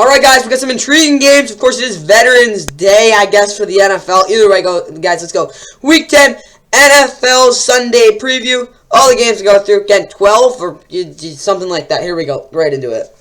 Alright guys, we got some intriguing games. Of course, it is Veterans Day, I guess, for the NFL. Either way, guys, let's go. Week 10, NFL Sunday preview. All the games to go through. Again, 12 or something like that. Here we go. Right into it.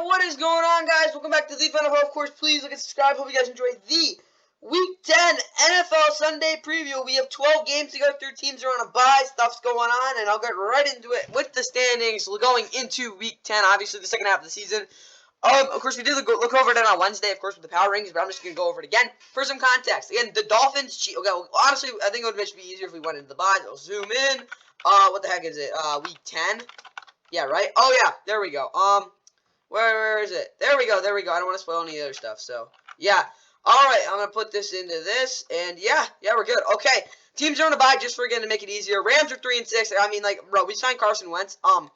What is going on, guys? Welcome back to the NFL. Of course, please look and subscribe. Hope you guys enjoyed the Week 10 NFL Sunday preview. We have 12 games to go through. Teams are on a bye. Stuff's going on, and I'll get right into it with the standings going into Week 10. Obviously, the second half of the season. Of course, we did look over it on Wednesday, of course, with the power rankings, but I'm just going to go over it again for some context. Again, the Dolphins, okay, well, honestly, I think it would be easier if we went into the bye. I'll zoom in. What the heck is it? Week 10? Yeah, right? Oh, yeah, there we go. Where is it? There we go. I don't want to spoil any other stuff, so, yeah. Alright, I'm going to put this into this, and yeah, we're good. Okay, teams are on a bye just for, again, to make it easier. Rams are 3-6. I mean, like, bro, we signed Carson Wentz. I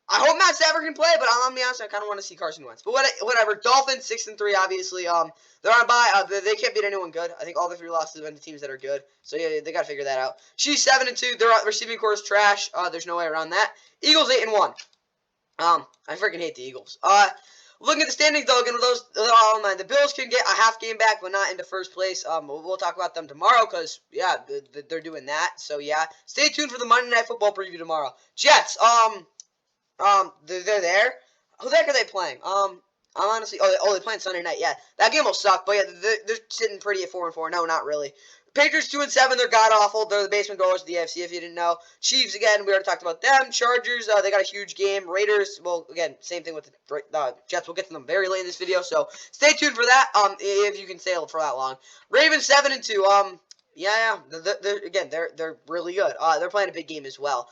hope Matt Stafford can play, but I'm going to be honest, I kind of want to see Carson Wentz. But whatever, Dolphins 6-3, obviously. They're on a bye. They can't beat anyone good. I think all the 3 losses have been to teams that are good. So, yeah, they got to figure that out. Chiefs 7-2. Their receiving core is trash. There's no way around that. Eagles 8-1. I freaking hate the Eagles. Looking at the standings, though, again, with those all in mind, the Bills can get a half game back, but not into first place. We'll talk about them tomorrow, because, yeah, they're doing that. So, yeah, stay tuned for the Monday Night Football preview tomorrow. Jets, they're there. Who the heck are they playing? I'm honestly, they're playing Sunday night. Yeah, that game will suck, but yeah, they're sitting pretty at 4-4. No, not really. Patriots 2-7. They're god awful. They're the basement dwellers of the AFC. If you didn't know, Chiefs again. We already talked about them. Chargers. They got a huge game. Raiders. Well, again, same thing with the Jets. We'll get to them very late in this video, so stay tuned for that. If you can stay for that long. Ravens 7-2. Yeah. They're really good. They're playing a big game as well.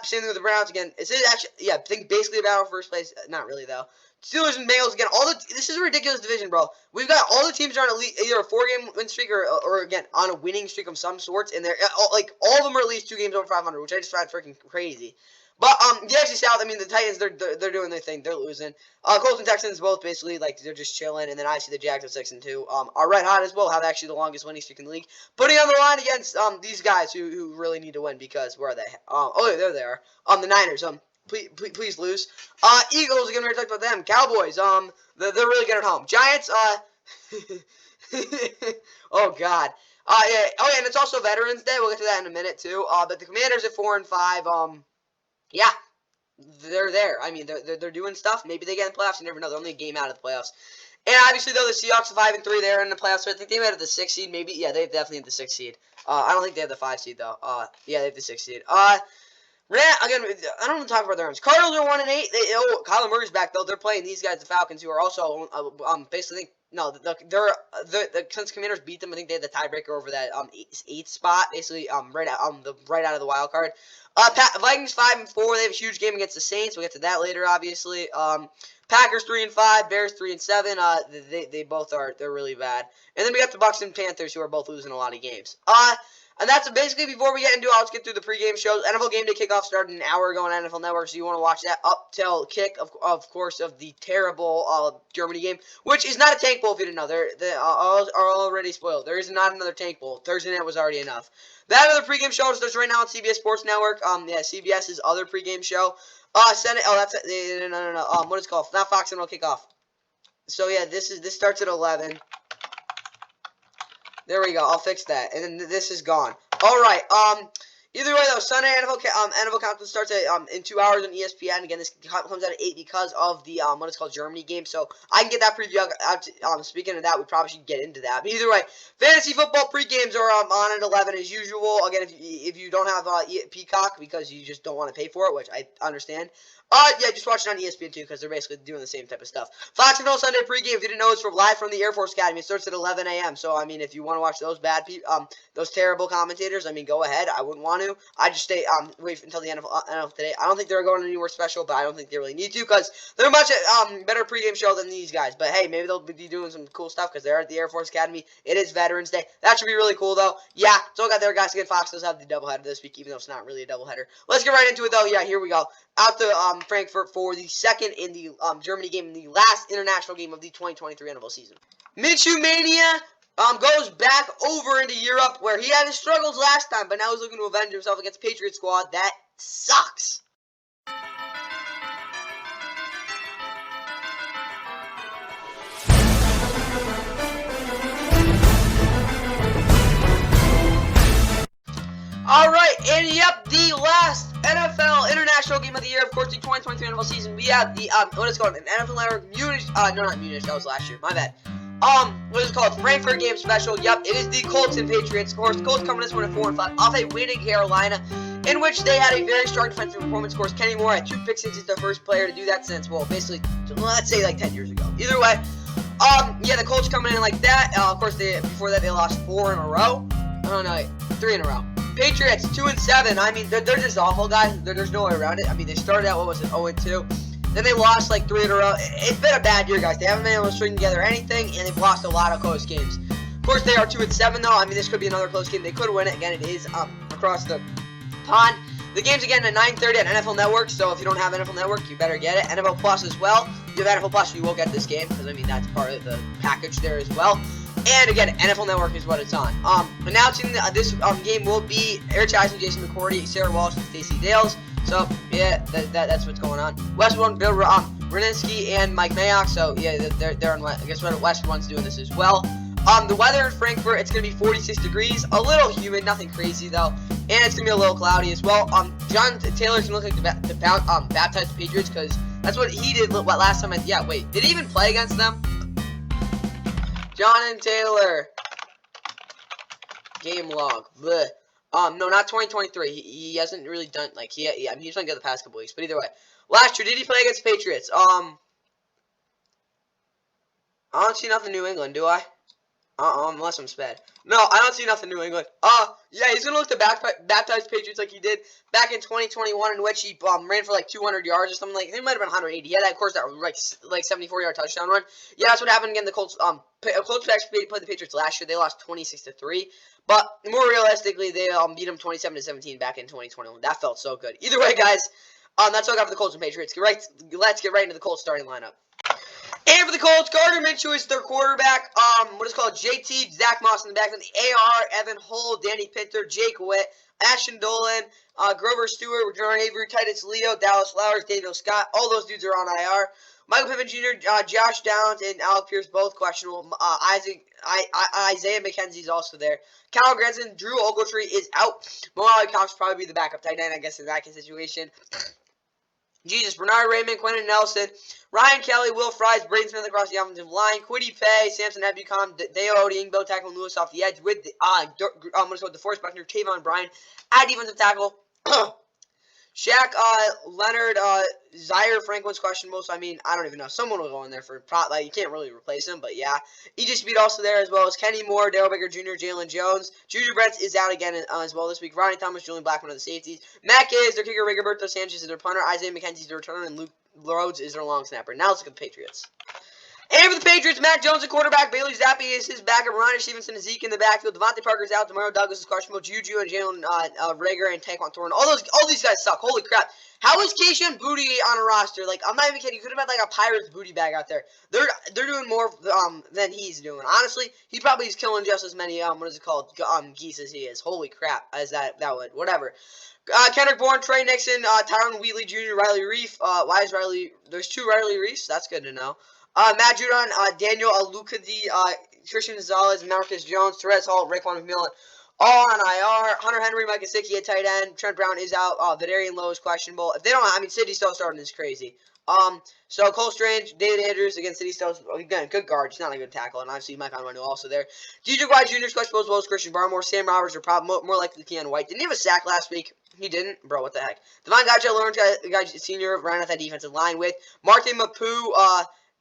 Same thing with the Browns again. It's actually, yeah, I think basically a battle for first place. Not really though. Steelers and Bengals again. This is a ridiculous division, bro. We've got all the teams are on either a 4-game win streak or again on a winning streak of some sorts, and they're all of them are at least 2 games over 500, which I just find freaking crazy. But the AFC South, I mean, the Titans, they're doing their thing. They're losing. Colts and Texans both basically like they're just chilling, and then I see the Jags at 6-2. Are red hot as well. Have actually the longest winning streak in the league. Putting on the line against these guys who really need to win because where are they? There they are. The Niners. Please lose. Eagles, again, we already talked about them. Cowboys, they're really good at home. Giants, oh, God. Yeah. Oh, yeah, and it's also Veterans Day. We'll get to that in a minute, too. But the Commanders at 4-5, yeah, they're there. I mean, they're doing stuff. Maybe they get in the playoffs. You never know. They're only a game out of the playoffs. And obviously, though, the Seahawks are 5-3. They're in the playoffs. So I think they might have the 6th seed. Maybe, yeah, they definitely have the 6th seed. I don't think they have the 5 seed, though. Yeah, they have the 6th seed. Again, I don't want to talk about their own. Cardinals are 1-8. Kyler Murray's back though. They're playing these guys, the Falcons, who are also basically the since Commanders beat them, I think they had the tiebreaker over that 8th spot, basically right out of the wild card. Vikings 5-4. They have a huge game against the Saints. We'll get to that later, obviously. Packers 3-5. Bears 3-7. They both are. They're really bad. And then we got the Bucs and Panthers, who are both losing a lot of games. And that's basically, before we get into it, let's get through the pregame shows. NFL Game Day kickoff started an hour ago on NFL Network, so you want to watch that up till kick, of course, of the terrible Germany game, which is not a tank bowl, if you didn't know. They are already spoiled. There is not another tank bowl. Thursday night was already enough. That other pregame show is right now on CBS Sports Network. Yeah, CBS's other pregame show. What is it called? Not Fox NFL Kickoff. So, yeah, this starts at 11. There we go. I'll fix that. And then this is gone. All right. Either way, though, Sunday NFL Countdown starts at in 2 hours on ESPN. Again, this comes out at 8 because of the what is called Germany game. So I can get that preview out. Speaking of that, we probably should get into that. But either way, fantasy football pre-games are on at 11 as usual. Again, if you don't have Peacock because you just don't want to pay for it, which I understand. Yeah, just watch it on ESPN too because they're basically doing the same type of stuff. Fox NFL Sunday pregame, if you didn't know, it's live from the Air Force Academy. It starts at 11 a.m. So I mean, if you want to watch those terrible commentators, I mean, go ahead. I wouldn't want to. I just wait until the NFL today. I don't think they're going anywhere special, but I don't think they really need to because they're a much better pregame show than these guys. But hey, maybe they'll be doing some cool stuff because they're at the Air Force Academy. It is Veterans Day. That should be really cool though. Yeah, so got their guys. Again, Fox does have the doubleheader this week, even though it's not really a doubleheader. Let's get right into it though. Yeah, here we go. Out the Frankfurt for the second in the Germany game, in the last international game of the 2023 NFL season. Minshew Mania goes back over into Europe, where he had his struggles last time, but now he's looking to avenge himself against the Patriots squad. That sucks. Alright, and yep, the last NFL international game of the year, of course, the 2023 NFL season. We have the, what is it called? An NFL Network Munich, no, not Munich, that was last year, my bad. What is it called? Frankfurt game special. Yep, it is the Colts and Patriots. Of course, the Colts coming this one at 4-5 off a winning Carolina, in which they had a very strong defensive performance. Of course, Kenny Moore had 2 pick sixes, the first player to do that since, well, basically, let's say like 10 years ago. Either way, yeah, the Colts coming in like that. Of course, before that, they lost 4 in a row. I don't know, 3 in a row. Patriots 2-7. I mean, they're just awful, guys. There's no way around it. I mean, they started out, what was it, 0-2. Then they lost like 3 in a row. It's been a bad year, guys. They haven't been able to string together anything, and they've lost a lot of close games. Of course, they are 2-7 though. I mean, this could be another close game. They could win it. Again, it is across the pond. The game's again at 9:30 on NFL Network. So if you don't have NFL Network, you better get it. NFL Plus as well. If you have NFL Plus, you will get this game, because I mean that's part of the package there as well. And again, NFL Network is what it's on. Announcing this game will be Eric Eisen, Jason McCourty, Sarah Walsh, and Stacey Dales. So yeah, that's what's going on. West One, Bill Reninsky, and Mike Mayock. So yeah, they're on. I guess West One's doing this as well. The weather in Frankfurt, it's gonna be 46 degrees, a little humid, nothing crazy though, and it's gonna be a little cloudy as well. John Taylor's gonna look like the baptized Patriots, because that's what he did. What last time? Yeah, wait, did he even play against them? John and Taylor. Game log. Blech. No, not 2023. He hasn't really done, like, I mean, he's playing good the past couple weeks, but either way. Last year, did he play against the Patriots? I don't see nothing New England, do I? Unless I'm sped. No, I don't see nothing New England. Yeah, he's gonna look to baptize Patriots like he did back in 2021, in which he ran for like 200 yards or something. Like, it might have been 180. Yeah, that, of course, that like 74-yard touchdown run. Yeah, that's what happened again. The Colts actually played the Patriots last year. They lost 26-3, but more realistically, they beat them 27-17 back in 2021. That felt so good. Either way, guys, that's all I got for the Colts and Patriots. Let's get right into the Colts starting lineup. And for the Colts, Gardner Minshew is their quarterback. What is called JT, Zach Moss in the back. Then the AR, Evan Hull, Danny Pinter, Jake Witt, Ashton Dolan, Grover Stewart, Jordan Avery, Titus Leo, Dallas Flowers, Daniel Scott. All those dudes are on IR. Michael Pittman Jr., Josh Downs, and Alec Pierce both questionable. Isaiah McKenzie's also there. Cal Granson, Drew Ogletree is out. Molly Cox will probably be the backup tight end, I guess, in that situation. Jesus, Bernard Raymond, Quentin Nelson, Ryan Kelly, Will Fries, Braden Smith across the offensive line, Kwity Paye, Samson Ebukam, Deo Oding, Tackle, and Lewis off the edge with the DeForest Buckner, Tavon Bryan at defensive tackle. Shaq, Leonard, Zaire Franklin's questionable, so I mean, I don't even know. Someone will go in there for like, you can't really replace him, but yeah. E.J. Speed also there, as well as Kenny Moore, Daryl Baker Jr., Jalen Jones. Juju Brents is out again as well this week. Ronnie Thomas, Julian Blackman are the safeties. Matt Gay is their kicker, Rigoberto Sanchez is their punter, Isaiah McKenzie is their returner, and Luke Rhodes is their long snapper. Now let's look at the Patriots. And for the Patriots, Mac Jones at quarterback, Bailey Zappi is his backup, Ronnie Stevenson and Zeke in the backfield, Devontae Parker's out, Demario Douglas is questionable, Juju and Jalen Rager and Taquan Thornton. All these guys suck. Holy crap. How is Keyshawn Booty on a roster? Like, I'm not even kidding. You could have had like a Pirates booty bag out there. They're doing more than he's doing. Honestly, he probably is killing just as many geese as he is. Holy crap. As that would. Whatever. Kendrick Bourne, Trey Nixon, Tyron Wheatley Jr., Riley Reef. Why is Riley? There's 2 Riley Reefs. That's good to know. Matt Judon, Daniel Alukadi, Christian Gonzalez, Marcus Jones, Therese Hall, Raekwon McMillan, all on IR. Hunter Henry, Mike Gesicki at tight end. Trent Brown is out. Vidarian Lowe is questionable. If they don't, I mean, City still starting is crazy. So Cole Strange, David Andrews against City Stones. Again, good guard. He's not a good tackle. And obviously, Mike Conway also there. DJ White Jr. is questionable as well as Christian Barmore. Sam Roberts are probably more likely than Keon White. Didn't he have a sack last week? He didn't? Bro, what the heck? Devon Gotcha, Lawrence Sr. ran at that defensive line with Martin Mapu,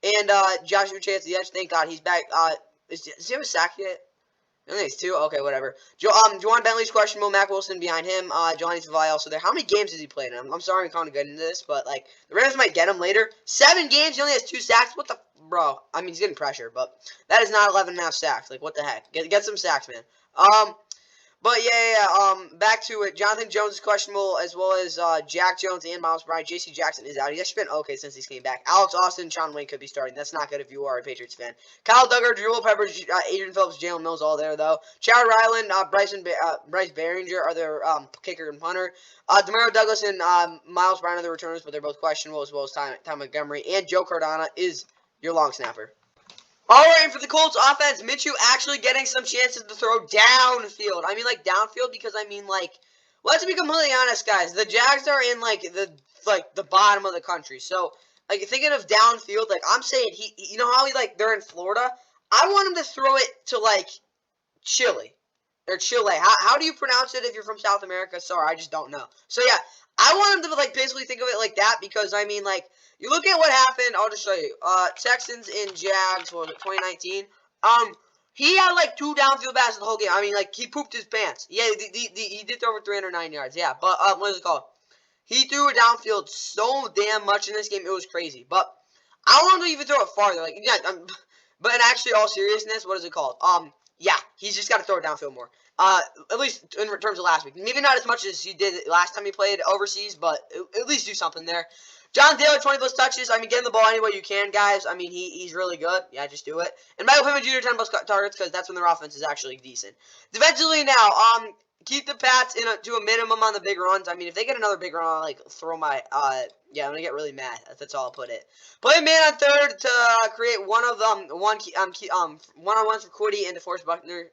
and Josh Uche at the edge. Thank God he's back. Does he have a sack yet? I think it's 2. Okay, whatever. Juwan Bentley's questionable. Mac Wilson behind him. Johnny Savai also there. How many games has he played in? I'm sorry I'm kind of good into this, but like the Rams might get him later. 7 games. He only has 2 sacks. What the bro? I mean, he's getting pressure, but that is not 11.5 sacks. Like what the heck? Get some sacks, man. But back to it. Jonathan Jones is questionable, as well as Jack Jones and Miles Bryant. J.C. Jackson is out. He's actually been okay since he's came back. Alex Austin and Sean Wayne could be starting. That's not good if you are a Patriots fan. Kyle Duggar, Drew Peppers, Adrian Phillips, Jalen Mills, all there though. Chad Ryland, Bryce Behringer are their kicker and punter. Demario Douglas and Miles Bryant are the returners, but they're both questionable, as well as Ty Montgomery. And Joe Cardona is your long snapper. All right, and for the Colts offense, Minshew actually getting some chances to throw downfield. I mean, like, downfield because, I mean, like, let's be completely honest, guys. The Jags are in, the bottom of the country. So, like, thinking of downfield, like, I'm saying, you know how they're in Florida? I want him to throw it to, like, Chile. Or Chile. How do you pronounce it if you're from South America? Sorry, I just don't know. So, yeah, I want him to, like, basically think of it like that because, I mean, like, you look at what happened. I'll just show you. Texans and Jags. What was it? 2019. He had like 2 downfield passes the whole game. I mean, like he pooped his pants. Yeah, he did throw over 309 yards. Yeah, but what is it called? He threw it downfield so damn much in this game. It was crazy. But I want him to even throw it farther. Like yeah, but in actually all seriousness, what is it called? Yeah, he's just got to throw it downfield more. At least in terms of last week. Maybe not as much as he did last time he played overseas, but at least do something there. John Taylor, 20-plus touches. I mean, get him the ball any way you can, guys. I mean, he's really good. Yeah, just do it. And Michael Pittman Jr., 10-plus targets, because that's when their offense is actually decent. Defensively now, keep the Pats to a minimum on the big runs. I mean, if they get another big run, I'll, like, throw my, yeah, I'm going to get really mad. That's all I'll put it. Play man on third to create one of them, one-on-ones for Quiddy and DeForest Buckner.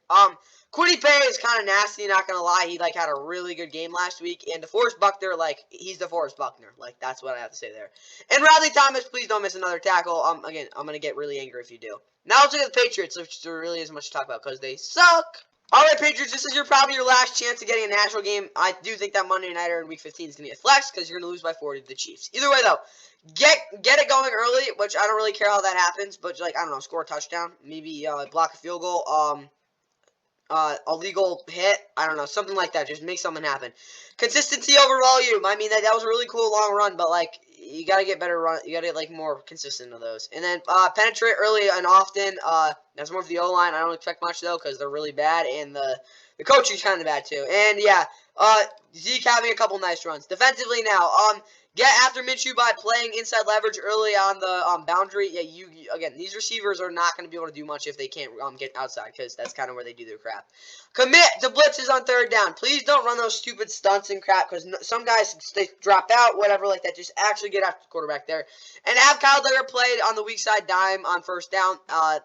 Quiddy Pay is kind of nasty, not going to lie. He, like, had a really good game last week. And DeForest Buckner, like, he's DeForest Buckner. Like, that's what I have to say there. And Radley Thomas, please don't miss another tackle. Again, I'm going to get really angry if you do. Now let's look at the Patriots, which there really isn't much to talk about because they suck. All right, Patriots, this is probably your last chance of getting a national game. I do think that Monday Nighter in Week 15 is going to be a flex because you're going to lose by 40 to the Chiefs. Either way, though, get it going early, which I don't really care how that happens, but, like, I don't know, score a touchdown, maybe block a field goal, a legal hit, I don't know, something like that. Just make something happen. Consistency over volume. I mean, that was a really cool long run, but, like, you got to get better run. You got to get, like, more consistent of those. And then penetrate early and often. That's more for the O-line. I don't expect much, though, because they're really bad, and the coaching's kind of bad, too. And, yeah, Zeke having a couple nice runs. Defensively now, get after Minshew by playing inside leverage early on the boundary. Yeah, again, these receivers are not going to be able to do much if they can't get outside because that's kind of where they do their crap. Commit to blitzes on third down. Please don't run those stupid stunts and crap because some guys, they dropped out, whatever like that. Just actually get after the quarterback there. And have Kyle Duggar played on the weak side dime on first down.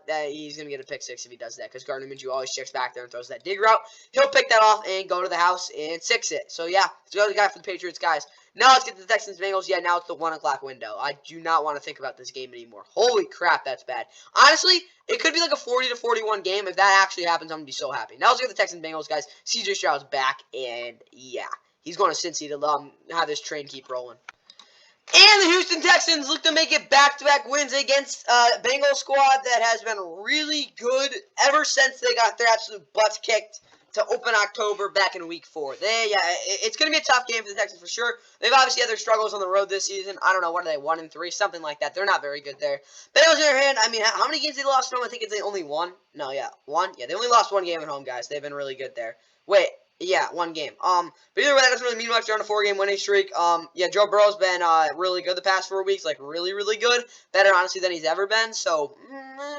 He's going to get a pick 6 if he does that because Gardner Minshew always checks back there and throws that dig route. He'll pick that off and go to the house and 6 it. So, yeah, let's go to the guy for the Patriots, guys. Now let's get to the Texans-Bengals. Yeah, now it's the 1 o'clock window. I do not want to think about this game anymore. Holy crap, that's bad. Honestly, it could be like a 40-41 game. If that actually happens, I'm going to be so happy. Now let's get the Texans-Bengals, guys. CJ Stroud's back, and yeah, he's going to Cincy to have this train keep rolling. And the Houston Texans look to make it back-to-back wins against a Bengals squad that has been really good ever since they got their absolute butts kicked to open October back in Week 4. It's going to be a tough game for the Texans for sure. They've obviously had their struggles on the road this season. I don't know, what are they, 1-3, something like that. They're not very good there. Bengals on the other hand, I mean, how many games they lost at home? I think it's only 1. No, yeah, 1. Yeah, they only lost 1 game at home, guys. They've been really good there. Wait. Yeah, 1 game. But either way, that doesn't really mean much. They're on a 4-game winning streak. Yeah, Joe Burrow's been really good the past 4 weeks. Like, really, really good. Better, honestly, than he's ever been. So,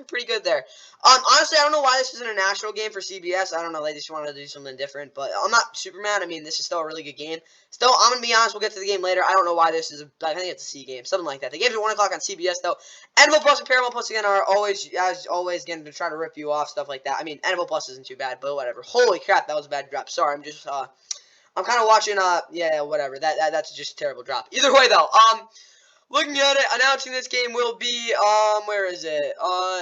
pretty good there. Honestly, I don't know why this isn't a national game for CBS. I don't know. They just wanted to do something different. But I'm not super mad. I mean, this is still a really good game. Still, I'm going to be honest. We'll get to the game later. I don't know why this is I think it's a C game. Something like that. The game's at 1 o'clock on CBS, though. NFL Plus and Paramount Plus, again, are always, as always, going to try to rip you off, stuff like that. I mean, NFL Plus isn't too bad, but whatever. Holy crap, that was a bad drop. Sorry, I'm just, I'm kind of watching, yeah, whatever. That's just a terrible drop. Either way, though, looking at it, announcing this game will be, where is it?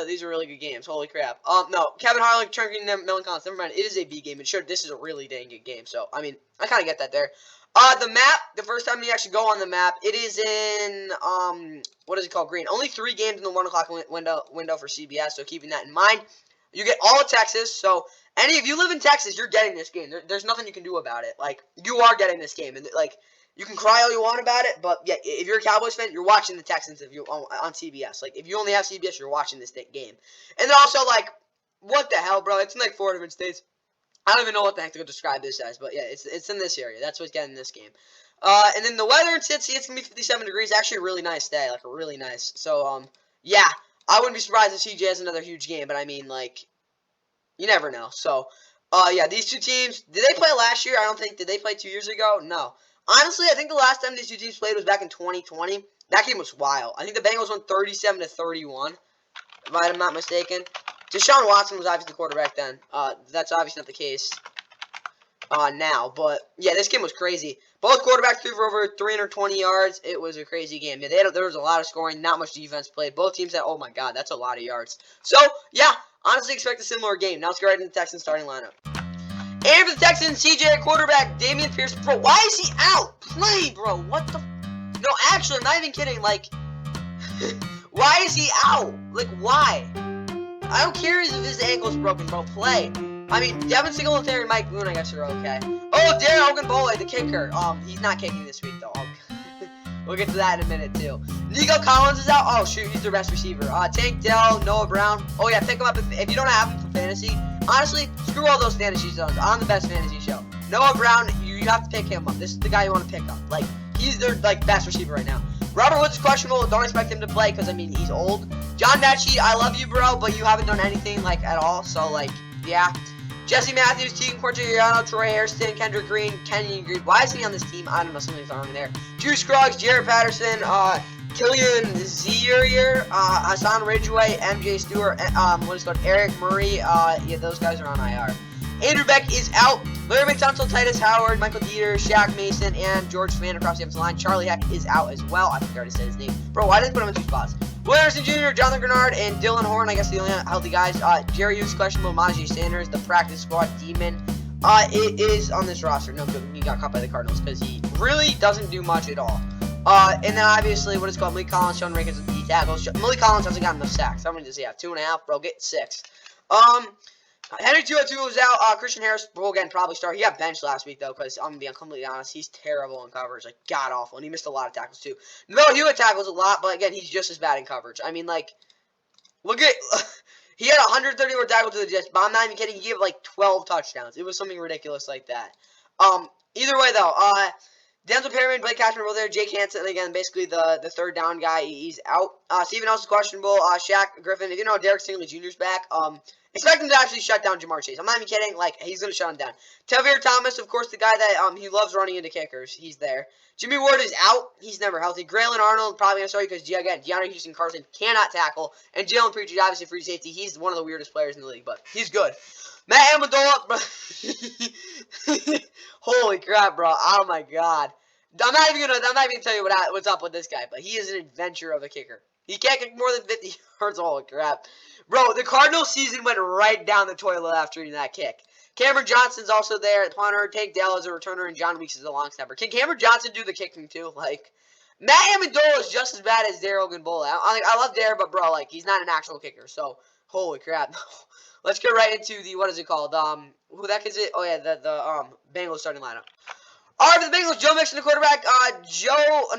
These are really good games. Holy crap. No, Kevin Harlan, Trunking, Mellon Collins. Never mind, it is a B game. And sure, this is a really dang good game. So, I mean, I kind of get that there. The map, the first time you actually go on the map, it is in, what is it called? Green. Only 3 games in the 1 o'clock window for CBS, so keeping that in mind. You get all of Texas, so if you live in Texas, you're getting this game. There's nothing you can do about it. Like, you are getting this game, and, like, you can cry all you want about it, but, yeah, if you're a Cowboys fan, you're watching the Texans on CBS. Like, if you only have CBS, you're watching this game. And then also, like, what the hell, bro? It's in, like, 4 different states. I don't even know what the heck to describe this as, but yeah, it's in this area. That's what's getting this game. And then the weather in Cincy, it's gonna be 57 degrees. Actually, a really nice day, like really nice. So yeah, I wouldn't be surprised if CJ has another huge game, but I mean, like, you never know. So yeah, these two teams, did they play last year? I don't think. Did they play 2 years ago? No. Honestly, I think the last time these two teams played was back in 2020. That game was wild. I think the Bengals won 37-31, if I'm not mistaken. Deshaun Watson was obviously the quarterback then. That's obviously not the case now. But, yeah, this game was crazy. Both quarterbacks threw for over 320 yards. It was a crazy game. Yeah, there was a lot of scoring, not much defense played. Both teams had, oh my God, that's a lot of yards. So, yeah, honestly expect a similar game. Now let's go right into the Texans starting lineup. And for the Texans, CJ quarterback, Dameon Pierce. Bro, why is he out? Play, bro. What the? No, actually, I'm not even kidding. Like, why is he out? Like, why? I don't care if his ankle's broken, bro. Play. I mean, Devin Singletary and Mike Boone, I guess, are okay. Oh, Darren Ogunbowale, the kicker. He's not kicking this week, though. We'll get to that in a minute, too. Nico Collins is out. Oh, shoot, he's their best receiver. Tank Dell, Noah Brown. Oh, yeah, pick him up if you don't have him for fantasy. Honestly, screw all those fantasy zones. I'm the best fantasy show. Noah Brown, you have to pick him up. This is the guy you want to pick up. Like, he's their, like, best receiver right now. Robert Woods is questionable. Don't expect him to play because, I mean, he's old. John Mechie, I love you, bro, but you haven't done anything, like, at all. So, like, yeah. Jesse Matthews, Tegan Cortariano, Troy Hairston, Kendrick Green, Kenyon Green. Why is he on this team? I don't know. Something's wrong there. Drew Scruggs, Jared Patterson, Killian Zierrier, Hassan Ridgeway, MJ Stewart, what is it called? Eric Murray. Yeah, those guys are on IR. Andrew Beck is out. Larry McTunsil, Titus Howard, Michael Dieter, Shaq Mason, and George Spann across the offensive line. Charlie Heck is out as well. I think I already said his name. Bro, why didn't I put him in 2 spots? Will Anderson Jr., Jonathan Grenard, and Dylan Horn, I guess the only healthy guys. Jerry Hughes, questionable. Najee Sanders, the practice squad demon. It is on this roster. No good. He got caught by the Cardinals because he really doesn't do much at all. And then obviously, what is called Malik Collins, Sean Rankins with D tackles. Malik Collins hasn't gotten enough sacks. I'm going to say, yeah, 2.5, bro. Get 6. Henry 202 was out. Christian Harris will again probably start. He got benched last week though, because I'm gonna be completely honest, he's terrible in coverage, like god awful, and he missed a lot of tackles too. No, Hewitt tackles a lot, but again, he's just as bad in coverage. I mean, like, look at he had 134 tackles to the Jets, but I'm not even kidding. He gave like 12 touchdowns. It was something ridiculous like that. Either way though, Denzel Perryman, Blake Cashman were there. Jake Hansen, again, basically the third down guy. He's out. Steven Nelson is questionable. Shaq Griffin, if you know Derek Stingley Jr.'s back, expect him to actually shut down Jamar Chase. I'm not even kidding. Like, he's going to shut him down. Tavir Thomas, of course, the guy that he loves running into kickers. He's there. Jimmy Ward is out. He's never healthy. Braylon Arnold probably going to start because, again, Deandre Houston Carson cannot tackle. And Jalen Preacher, obviously, free safety. He's one of the weirdest players in the league, but he's good. Matt Amendola, holy crap, bro. Oh, my God. I'm not even gonna tell you what's up with this guy, but he is an adventure of a kicker. He can't kick more than 50 yards. Holy crap. Bro, the Cardinals season went right down the toilet after that kick. Cameron Johnson's also there at punter. Tank Dell as a returner, and John Weeks as a long snapper. Can Cameron Johnson do the kicking too? Like, Matt Amendola is just as bad as Darrell Ogunbowale. I love Darrell, but bro, like, he's not an actual kicker. So, holy crap. Let's get right into the, what is it called? Who the heck is it? Oh yeah, the Bengals starting lineup. All right, for the Bengals, Joe Mixon, the quarterback.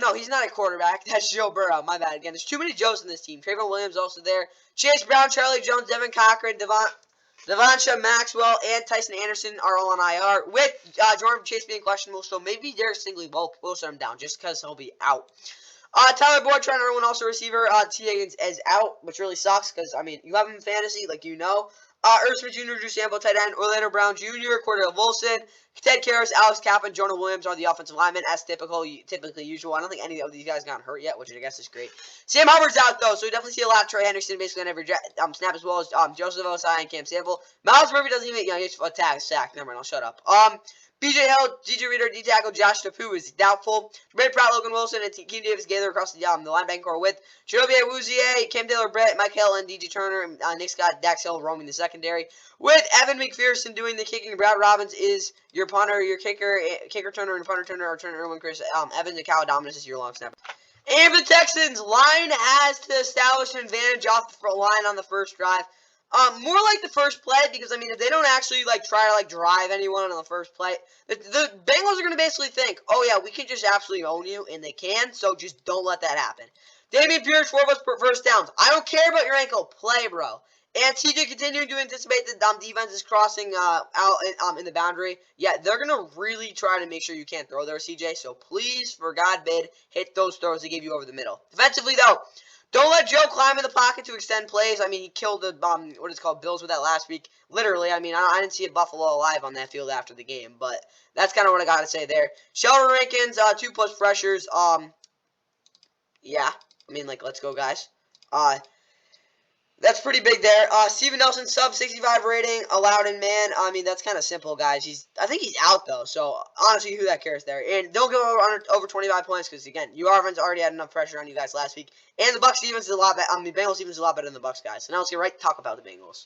No, he's not a quarterback. That's Joe Burrow. My bad. Again, there's too many Joes in this team. Trayvon Williams also there. Chase Brown, Charlie Jones, Devin Cochran, Devonta Maxwell, and Tyson Anderson are all on IR. With Jordan Chase being questionable, so maybe Derek Stingley will shut him down just because he'll be out. Tyler Boyd, Trent Irwin, also receiver. T. Higgins is out, which really sucks because, I mean, you have him in fantasy, like you know. Irv Smith Jr., Drew Sample, tight end, Orlando Brown Jr., Cordell Wilson, Ted Karras, Alex Kappa, Jonah Williams are the offensive linemen, as typically usual. I don't think any of these guys got hurt yet, which I guess is great. Sam Hubbard's out, though, so we definitely see a lot of Trey Henderson basically on every snap, as well as Joseph Osai and Cam Sample. Miles Murphy doesn't even, he's a sack. Never mind, I'll shut up. BJ Hill, DJ Reader, D tackle, Josh Tapu is doubtful. Ray Pratt, Logan Wilson, and Keem Davis Gaither across the linebacking core with Jovie Awuzie, Cam Taylor Brett, Mike Hill, and DJ Turner, and Nick Scott, Dax Hill roaming the secondary. With Evan McPherson doing the kicking, Brad Robbins is your punter, your kicker turner, and punter turner, or turner Irwin Chris Evans, and Cal Dominus is your long snapper. And for the Texans, line has to establish an advantage off the line on the first drive. More like the first play, because, I mean, if they don't actually, try to, drive anyone on the first play, the Bengals are going to basically think, oh, yeah, we can just absolutely own you, and they can, so just don't let that happen. Dameon Pierce, 4 of us per first downs. I don't care about your ankle. Play, bro. And CJ continuing to anticipate the defense is crossing out in the boundary. Yeah, they're going to really try to make sure you can't throw there, CJ. So please, for God bid, hit those throws they give you over the middle. Defensively, though, don't let Joe climb in the pocket to extend plays. I mean, he killed the, what is it called, Bills with that last week. Literally, I mean, I didn't see a Buffalo alive on that field after the game. But that's kind of what I got to say there. Sheldon Rankins, 2+ pressures. Yeah, I mean, like, let's go, guys. That's pretty big there. Steven Nelson, sub 65 rating, allowed in man. I mean, that's kind of simple, guys. I think he's out, though. So, honestly, who that cares there? And don't go over 25 points because, again, your offense already had enough pressure on you guys last week. And the Bucs defense is a lot better. I mean, Bengals defense is a lot better than the Bucs, guys. So, now let's get right to talk about the Bengals.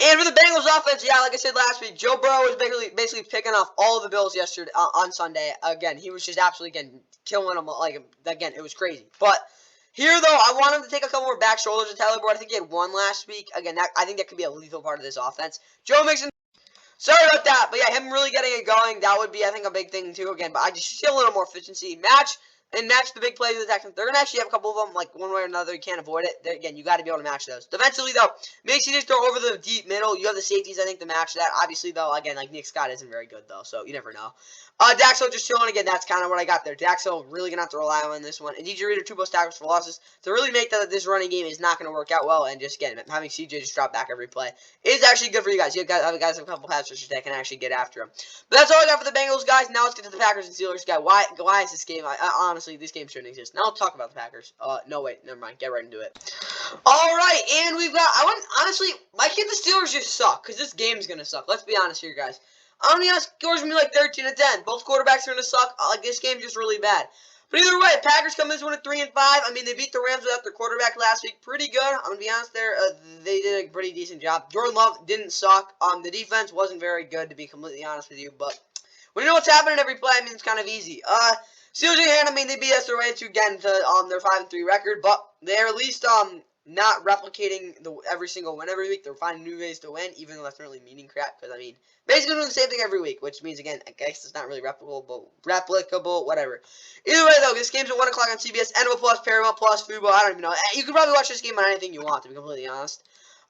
And for the Bengals offense, yeah, like I said last week, Joe Burrow was basically picking off all of the Bills yesterday on Sunday. Again, he was just absolutely, again, killing them. Like, again, it was crazy. But here, though, I want him to take a couple more back shoulders to Tyler Boyd. I think he had one last week. Again, I think that could be a lethal part of this offense. Joe Mixon, sorry about that. But, yeah, him really getting it going, that would be, I think, a big thing, too. Again, but I just see a little more efficiency. Match the big plays of the Texans. They're going to actually have a couple of them, like, one way or another. You can't avoid it. Again, you got to be able to match those. Defensively, though, make sure you just throw over the deep middle. You have the safeties, I think, to match that. Obviously, though, again, like, Nick Scott isn't very good, though, so you never know. Dax Hill just chilling again. That's kind of what I got there. Dax Hill really going to have to rely on this one. And DJ Reader, 2+ tackles for losses to really make that this running game is not going to work out well. And just, again, having CJ just drop back every play is actually good for you guys. You guys have a couple pass rushers that can actually get after him. But that's all I got for the Bengals, guys. Now let's get to the Packers and Steelers. Guy, why is this game? Honestly, this game shouldn't exist. Now let's talk about the Packers. No, wait, never mind. Get right into it. All right, and we've got. Honestly, my kid, the Steelers just suck because this game's gonna suck. Let's be honest here, guys. I'm gonna be honest. Scores gonna be like 13-10. Both quarterbacks are gonna suck. Like this game's just really bad. But either way, Packers come in this one at 3-5. I mean, they beat the Rams without their quarterback last week. Pretty good. I'm gonna be honest there. They did a pretty decent job. Jordan Love didn't suck. The defense wasn't very good, to be completely honest with you. But when you know what's happening every play, I mean, it's kind of easy. Steelers in hand, I mean, they beat us their way to get into their 5-3 record, but they're at least not replicating every single win every week. They're finding new ways to win, even though that's not really meaning crap. Because I mean, basically doing the same thing every week, which means again, I guess it's not really replicable, whatever. Either way, though, this game's at 1 o'clock on CBS, NFL Plus, Paramount Plus, Fubo. I don't even know. You can probably watch this game on anything you want, to be completely honest.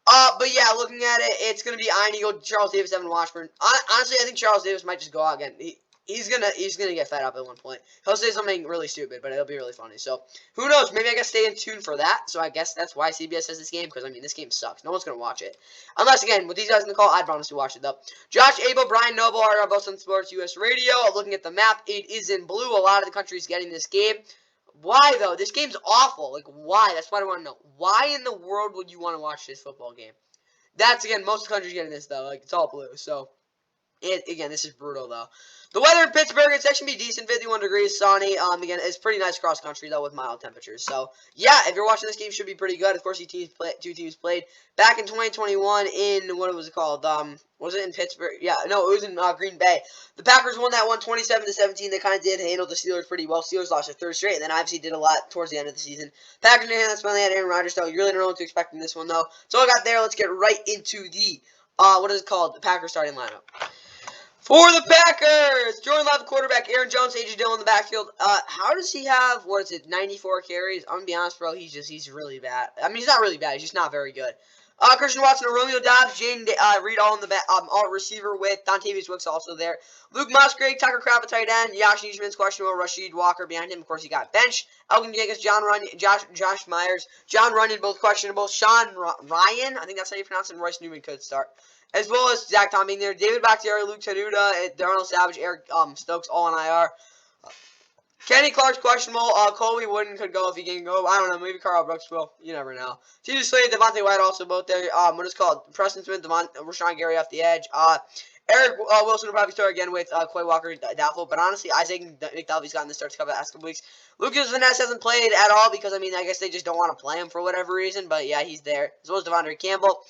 But yeah, looking at it, it's gonna be Ian Eagle, Charles Davis, Evan Washburn. Honestly, I think Charles Davis might just go out again. He's gonna get fed up at one point. He'll say something really stupid, but it'll be really funny. So who knows? Maybe I gotta stay in tune for that. So I guess that's why CBS has this game, because I mean this game sucks. No one's gonna watch it unless again with these guys in the call. I'd promise to watch it though. Josh Abel, Brian Noble are on both on Sports US Radio. Looking at the map, it is in blue. A lot of the country's getting this game. Why though? This game's awful. Like why? That's what I want to know. Why in the world would you want to watch this football game? That's again most of the country's getting this though. Like it's all blue. So again, this is brutal though. The weather in Pittsburgh, it's actually be decent, 51 degrees, sunny. Again, it's pretty nice cross country though with mild temperatures. So yeah, if you're watching this game, it should be pretty good. Of course, two teams played back in 2021 in what was it called? Was it in Pittsburgh? Yeah, no, it was in Green Bay. The Packers won that one 27-17. They kind of did handle the Steelers pretty well. Steelers lost their third straight, and then obviously did a lot towards the end of the season. Packers in hand, that's finally had Aaron Rodgers though. You really don't know what to expect in this one though. So I got there. Let's get right into the what is it called? The Packers starting lineup. For the Packers, Jordan Love, quarterback, Aaron Jones, A.J. Dillon in the backfield. How does he have, 94 carries? I'm going to be honest, bro, he's really bad. I mean, he's not really bad, he's just not very good. Christian Watson, Romeo Doubs, Jaden Reed all in the all receiver with Dontavius Wicks also there. Luke Musgrave, Tucker Kraft at tight end, Josh Nijman's questionable, Rashid Walker behind him. Of course, he got benched. Elgin Jenkins, Josh Myers, John Runyon, both questionable. Sean Ryan, I think that's how you pronounce it, and Royce Newman could start. As well as Zach Tom being there, David Bakhtiari, Luke Tenuta, Darnell Savage, Eric Stokes all on IR. Kenny Clark's questionable. Colby Wooden could go if he can go. I don't know. Maybe Carl Brooks will. You never know. TJ Slade, Devontae White also both there. What is it called? Preston Smith, Rashawn Gary off the edge. Eric Wilson will probably start again with Quay Walker doubtful. But honestly, Isaac McDuffie's gotten the starts the last couple weeks. Lucas Vaness hasn't played at all because, I mean, I guess they just don't want to play him for whatever reason. But, yeah, he's there. As well as Devondre Campbell.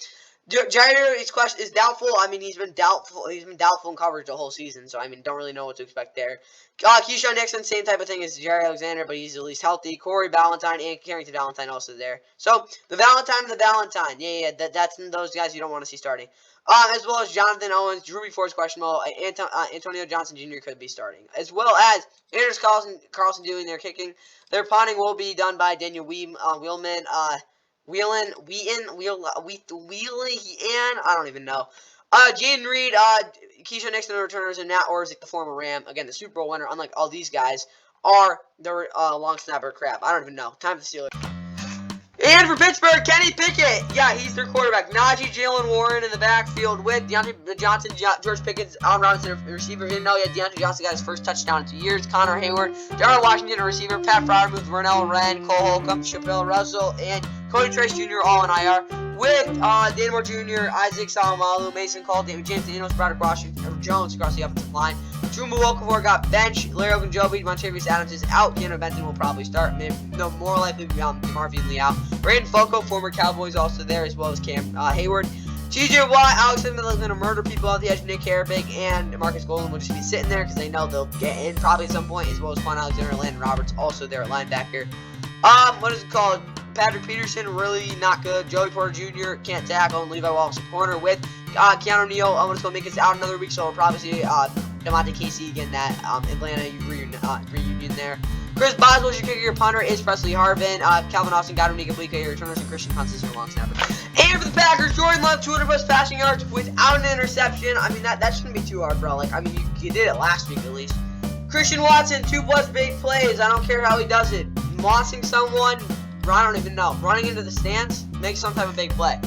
Jair is doubtful. I mean, he's been doubtful in coverage the whole season, so I mean, don't really know what to expect there. Keyshawn Nixon, same type of thing as Jair Alexander, but he's at least healthy. Corey Ballantyne and Carrington Valentine also there. So the Valentine, yeah, that's those guys you don't want to see starting. As well as Jonathan Owens, Drew Force questionable, Antonio Johnson Jr. could be starting, as well as Anders Carlson doing their kicking. Their punting will be done by Daniel Wheelman. Wheelan, I don't even know. Jaden Reed, Keyshawn Nixon, the returners, and Nat Orzick, the former Ram. Again, the Super Bowl winner, unlike all these guys, are the long snapper crap. I don't even know. Time for the Steelers. And for Pittsburgh, Kenny Pickett. Yeah, he's their quarterback. Najee, Jalen Warren in the backfield with Deontay Johnson, George Pickens, Allen Robinson, receiver. Didn't know yet. Deontay Johnson got his first touchdown in 2 years. Connor Hayward, Darrell Washington, a receiver. Pat Fryer moved Vernell Wren, Cole Holcomb, Chappelle Russell, and Cody Trice Jr. all in IR. With Dan Moore Jr., Isaac Salamalu, Mason Cole, James Daniels, Broderick Washington, Jones across the offensive line. Drew Okafor got benched. Larry Ogunjobi, Montravius Adams is out. Keanu Benton will probably start. No, more likely Marvin Lee out. Braden Foco, former Cowboys, also there, as well as Cam Hayward. TJ Watt, Alex Smith is going to murder people out the edge. Nick Herbig and Marcus Golden will just be sitting there because they know they'll get in probably at some point, as well as Quan Alexander, Landon Roberts, also there at linebacker. What is it called? Patrick Peterson, really not good. Joey Porter Jr. can't tackle, and Levi Wallace, corner with Keanu Neal. I'm going to make us out another week, so we'll probably see DeMonte Casey again, that Atlanta reunion there. Chris Boswell, your kicker, your punter is Presley Harvin. Calvin Austin, Godwin, Blake, your returners, and Christian Hunts is your long snapper. And for the Packers, Jordan Love, 200 plus passing yards without an interception. I mean, that shouldn't be too hard, bro. Like, I mean, you did it last week at least. Christian Watson, 2+ big plays. I don't care how he does it. Mossing someone, I don't even know. Running into the stands, make some type of big play.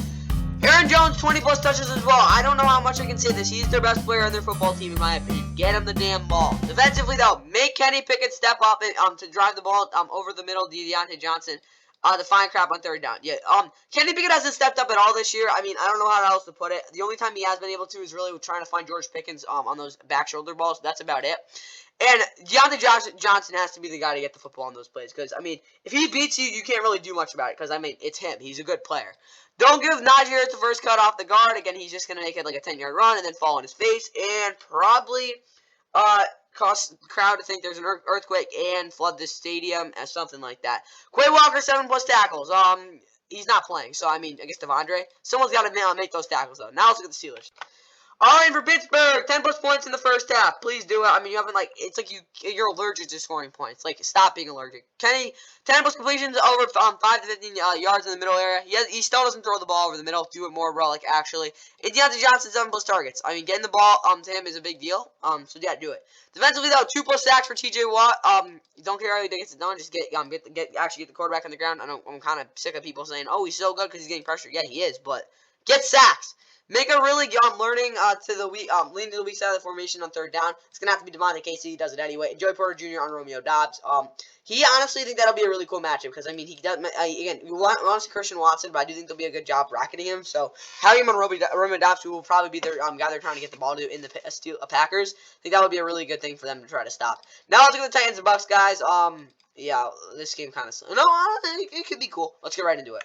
Aaron Jones, 20+ touches as well. I don't know how much I can say this. He's their best player on their football team, in my opinion. Get him the damn ball. Defensively, though, make Kenny Pickett step up and to drive the ball over the middle. Deontay Johnson, to find crap on third down. Yeah, Kenny Pickett hasn't stepped up at all this year. I mean, I don't know how else to put it. The only time he has been able to is really trying to find George Pickens on those back shoulder balls. That's about it. And Deontay Johnson has to be the guy to get the football on those plays. Because, I mean, if he beats you, you can't really do much about it. Because, I mean, it's him. He's a good player. Don't give Najee Harris the first cut off the guard. Again, he's just going to make it like a 10-yard run and then fall on his face. And probably cause the crowd to think there's an earthquake and flood this stadium and something like that. Quay Walker, 7+ tackles. He's not playing. So, I mean, I guess Devondre. Someone's got to make those tackles, though. Now let's look at the Steelers. All right, for Pittsburgh, 10+ points in the first half. Please do it. I mean, you haven't, like, it's like you're allergic to scoring points. Like, stop being allergic. Kenny, 10+ completions, over 5 to 15 yards in the middle area. He still doesn't throw the ball over the middle. Do it more, bro, like, actually. And Deontay Johnson, 7+ targets. I mean, getting the ball to him is a big deal. So, yeah, do it. Defensively, though, 2+ sacks for TJ Watt. Don't care how he gets it done. Just actually get the quarterback on the ground. I'm kind of sick of people saying, oh, he's so good because he's getting pressure. Yeah, he is, but get sacks. Make a really learning to the weak lean to the weak side of the formation on third down. It's gonna have to be DeMonte Casey. He does it anyway. And Joey Porter Jr. on Romeo Doubs. He honestly think that'll be a really cool matchup because I mean he does again we want to see Christian Watson, but I do think they'll be a good job bracketing him. So having him on Romeo Doubs, who will probably be their guy they're trying to get the ball to in the Packers, I think that would be a really good thing for them to try to stop. Now let's look at the Titans and Bucs, guys. Yeah, this game kind of slow. No, it could be cool. Let's get right into it.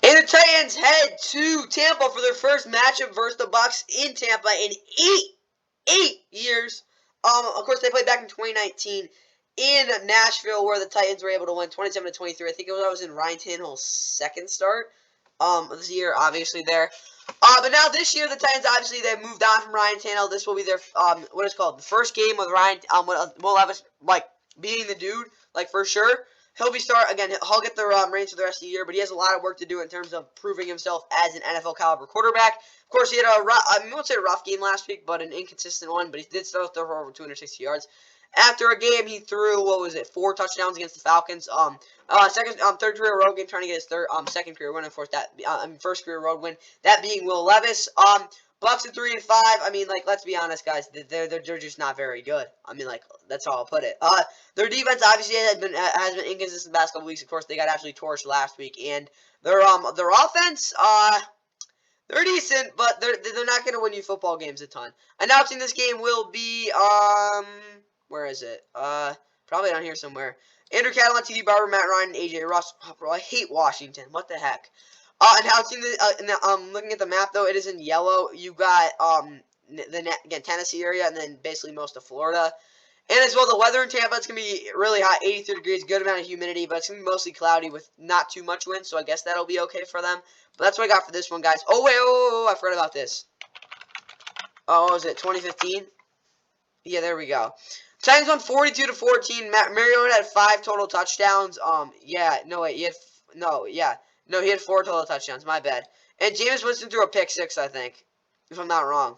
And the Titans head to Tampa for their first matchup versus the Bucs in Tampa in eight years. Of course, they played back in 2019 in Nashville, where the Titans were able to win 27-23. I think it was in Ryan Tannehill's second start of this year, obviously there. But now this year, the Titans obviously they moved on from Ryan Tannehill. This will be their what is called the first game with Ryan. Will Levis like being the dude, like for sure. He'll be he'll get the reins for the rest of the year, but he has a lot of work to do in terms of proving himself as an NFL caliber quarterback. Of course, he had I won't say a rough game last week, but an inconsistent one. But he did still throw for over 260 yards. After a game, he threw 4 touchdowns against the Falcons. Third career road game, trying to get his second career win. Of course, first career road win, that being Will Levis. Bucs at 3-5. I mean, like, let's be honest, guys. They're just not very good. I mean, like, that's how I'll put it. Their defense obviously has been inconsistent the past couple weeks. Of course, they got absolutely torched last week, and their offense, they're decent, but they're not going to win you football games a ton. Announcing this game will be where is it? Probably down here somewhere. Andrew Catalan, T.D. Barber, Matt Ryan, and A.J. Russ. Oh, bro, I hate Washington. What the heck? Announcing looking at the map though, it is in yellow. You got again Tennessee area, and then basically most of Florida, and as well the weather in Tampa. It's gonna be really hot, 83 degrees, good amount of humidity, but it's gonna be mostly cloudy with not too much wind. So I guess that'll be okay for them. But that's what I got for this one, guys. Oh wait, I forgot about this. Oh, what was it 2015? Yeah, there we go. Titans won 42-14. Mariota had 5 total touchdowns. Yeah, no wait, No, he had 4 total touchdowns. My bad. And Jameis Winston threw a pick 6, I think, if I'm not wrong.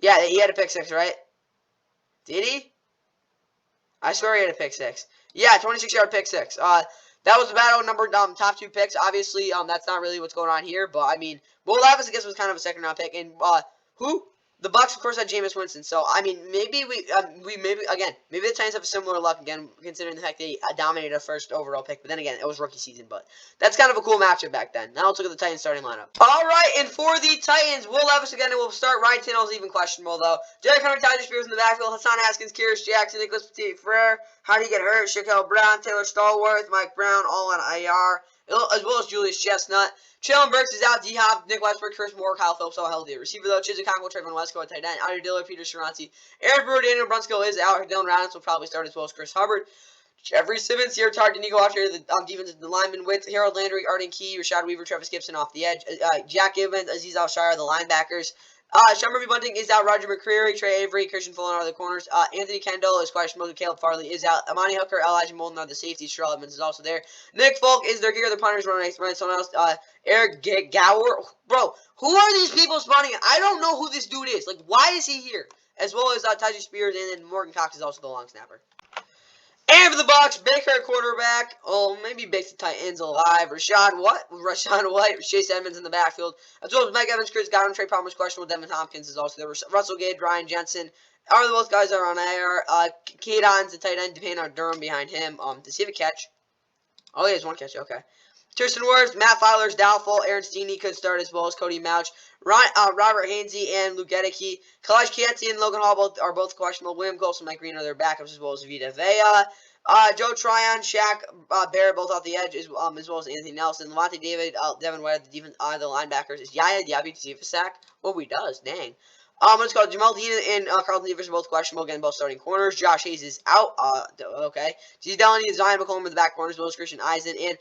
Yeah, he had a pick 6, right? Did he? I swear he had a pick 6. Yeah, 26-yard pick 6. That was the battle number top 2 picks. Obviously, that's not really what's going on here, but I mean, Will Levis I guess was kind of a second round pick, and who? The Bucs, of course, had Jameis Winston. So I mean, maybe maybe the Titans have a similar luck again, considering the fact they dominated a first overall pick. But then again, it was rookie season. But that's kind of a cool matchup back then. Now let's look at the Titans starting lineup. All right, and for the Titans, Will Levis again. It will start. Ryan Tannehill's even questionable though. Derek Hunter, Tyler Spears in the backfield. Hassan Haskins, Kyrus Jackson, Nicholas Petit-Frere. How do you get hurt? Shaquille Brown, Taylor Stallworth, Mike Brown, all on IR, as well as Julius Chestnut. Traylon Burks is out. D-Hop, Nick Westbrook, Chris Moore, Kyle Phillips, all healthy. Receiver, though, Chizik Congo, Trayvon Wesco at tight end. Ida Diller, Peter Sharanti. Aaron Brewer, Daniel Brunskill is out. Dylan Radins will probably start as well as Chris Hubbard. Jeffrey Simmons here, target Nico after the defensive lineman with Harold Landry, Arden Key, Rashad Weaver, Travis Gibson off the edge. Jack Gibbons, Aziz Al-Shire, the linebackers. Sean Murphy Bunting is out. Roger McCreary, Trey Avery, Christian Fuller are the corners. Anthony Kendall is questionable. Caleb Farley is out. Amani Hooker, Elijah Molden are the safeties. Sherrell Edmonds is also there. Nick Folk is their kicker. The punters running someone else. Eric Gower. Bro, who are these people spawning? I don't know who this dude is. Like, why is he here? As well as Tyjae Spears, and then Morgan Cox is also the long snapper. And for the Bucs, Baker at quarterback. Oh, maybe Baker tight ends alive. Rashawn White, Chase Edmonds in the backfield. As well as Mike Evans, Chris Godwin, Trey Palmer's questionable. Devin Tompkins is also there. Russell Gage, Ryan Jensen. Both guys are on air. Kate On's the tight end. Depayne Durham behind him. Does he have a catch? Oh, he has one catch. Okay. Tristan Wirfs, Matt Filer's doubtful. Aaron Steeney could start as well as Cody Mouch. Robert Hainsey and Luke Gedeke. Kalash Kianti and Logan Hall are both questionable. William Cole and Mike Green are their backups as well as Vita Vea. Joe Tryon, Shaq Barrett both off the edge as well as Anthony Nelson. Levante David, Devin White, the linebackers. Is Yaya Diaby to see if a sack? Oh, he does. Dang. Let's go. Jamal Dean and Carlton Davis are both questionable. Again, both starting corners. Josh Hayes is out. Okay. G. Delaney, Zion McCollum in the back corners. Willis Christian Eisen and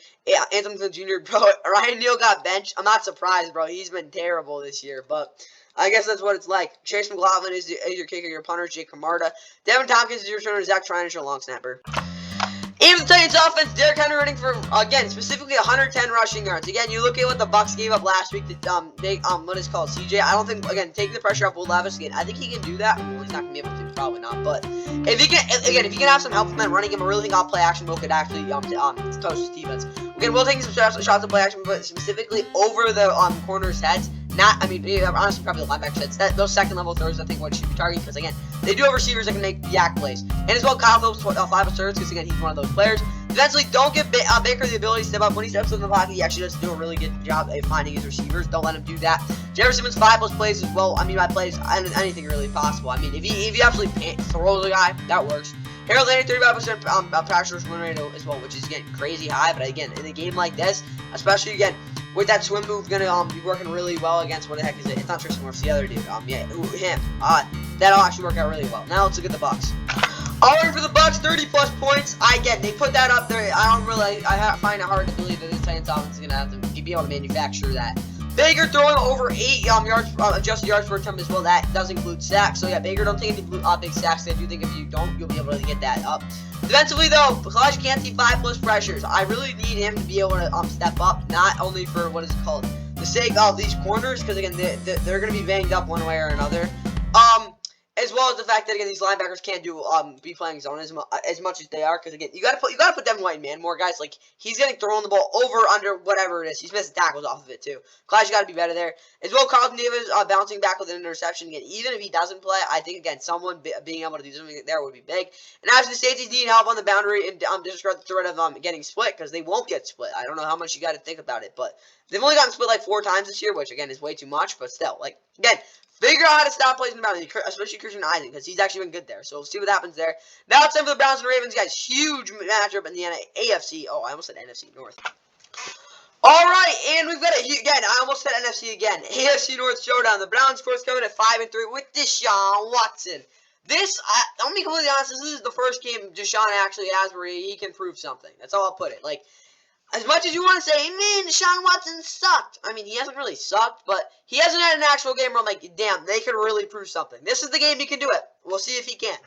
Anthony Flynn Jr. Bro, Ryan Neal got benched. I'm not surprised, bro. He's been terrible this year, but I guess that's what it's like. Chase McLaughlin is your kicker, your punter. Jake Camarda. Devin Tompkins is your returner. Zach Tryon is your long snapper. And the Titans offense, Derrick Henry running for, again, specifically 110 rushing yards. Again, you look at what the Bucs gave up last week to, what is called CJ. I don't think, again, taking the pressure off Will Levis again. I think he can do that. Well, he's not going to be able to, probably not. But if he can have some help from that running game, I really think our play action will could actually, toast his defense. Again, we'll take some shots of play action, but specifically over the, corners' heads. Honestly, probably the linebackers' heads. Those second level throws, I think, what should be targeted, because, again, they do have receivers that can make yak plays. And as well, Kyle Phillips, 5 thirds, because, again, he's one of those players. Defensively, don't give Baker the ability to step up. When he steps in the pocket, he actually does do a really good job of finding his receivers. Don't let him do that. Jefferson Simmons, 5+ plays as well. By plays, anything really possible. If he actually throws a guy, that works. Harold Landry, 35% pass rush win rate as well, which is, again, crazy high. But, again, in a game like this, especially, again, with that swim move, gonna be working really well against, what the heck is it? It's not Tristan Wirfs, the other dude. Him. That'll actually work out really well. Now let's look at the Bucs. Alright, for the Bucs, 30+ points. They put that up there. I find it hard to believe that this Titans offense is gonna have to be able to manufacture that. Baker throwing over 8 yards, adjusted yards per attempt as well. That does include sacks. So yeah, Baker, don't take any big sacks. I do think if you don't, you'll be able to get that up. Defensively, though, Kalash can't see 5+ pressures. I really need him to be able to step up, not only for the sake of these corners, because again they're going to be banged up one way or another. As well as the fact that again these linebackers can't be playing zone as much as they are, because again you gotta put Devin White in man more, guys. Like, he's getting thrown the ball over, under, whatever it is. He's missing tackles off of it too. Kalash got to be better there as well. Carlton Davis bouncing back with an interception again. Even if he doesn't play, I think again someone being able to do something there would be big. And actually, the safeties need help on the boundary and disregard the threat of getting split, because they won't get split. I don't know how much you got to think about it, but they've only gotten split like 4 times this year, which again is way too much. But still, like, again, figure out how to stop plays in the boundary, especially Christian Eisen, because he's actually been good there. So we'll see what happens there. Now it's time for the Browns and Ravens, guys. Huge matchup in the AFC. Oh, I almost said NFC North. Alright, and we've got it again. I almost said NFC again. AFC North showdown. The Browns, of course, coming at 5-3 with Deshaun Watson. I'm going to be completely honest, this is the first game Deshaun actually has where he can prove something. That's all I'll put it. Like, as much as you want to say, man, Deshaun Watson sucked. He hasn't really sucked, but he hasn't had an actual game where I'm like, damn, they could really prove something. This is the game he can do it. We'll see if he can.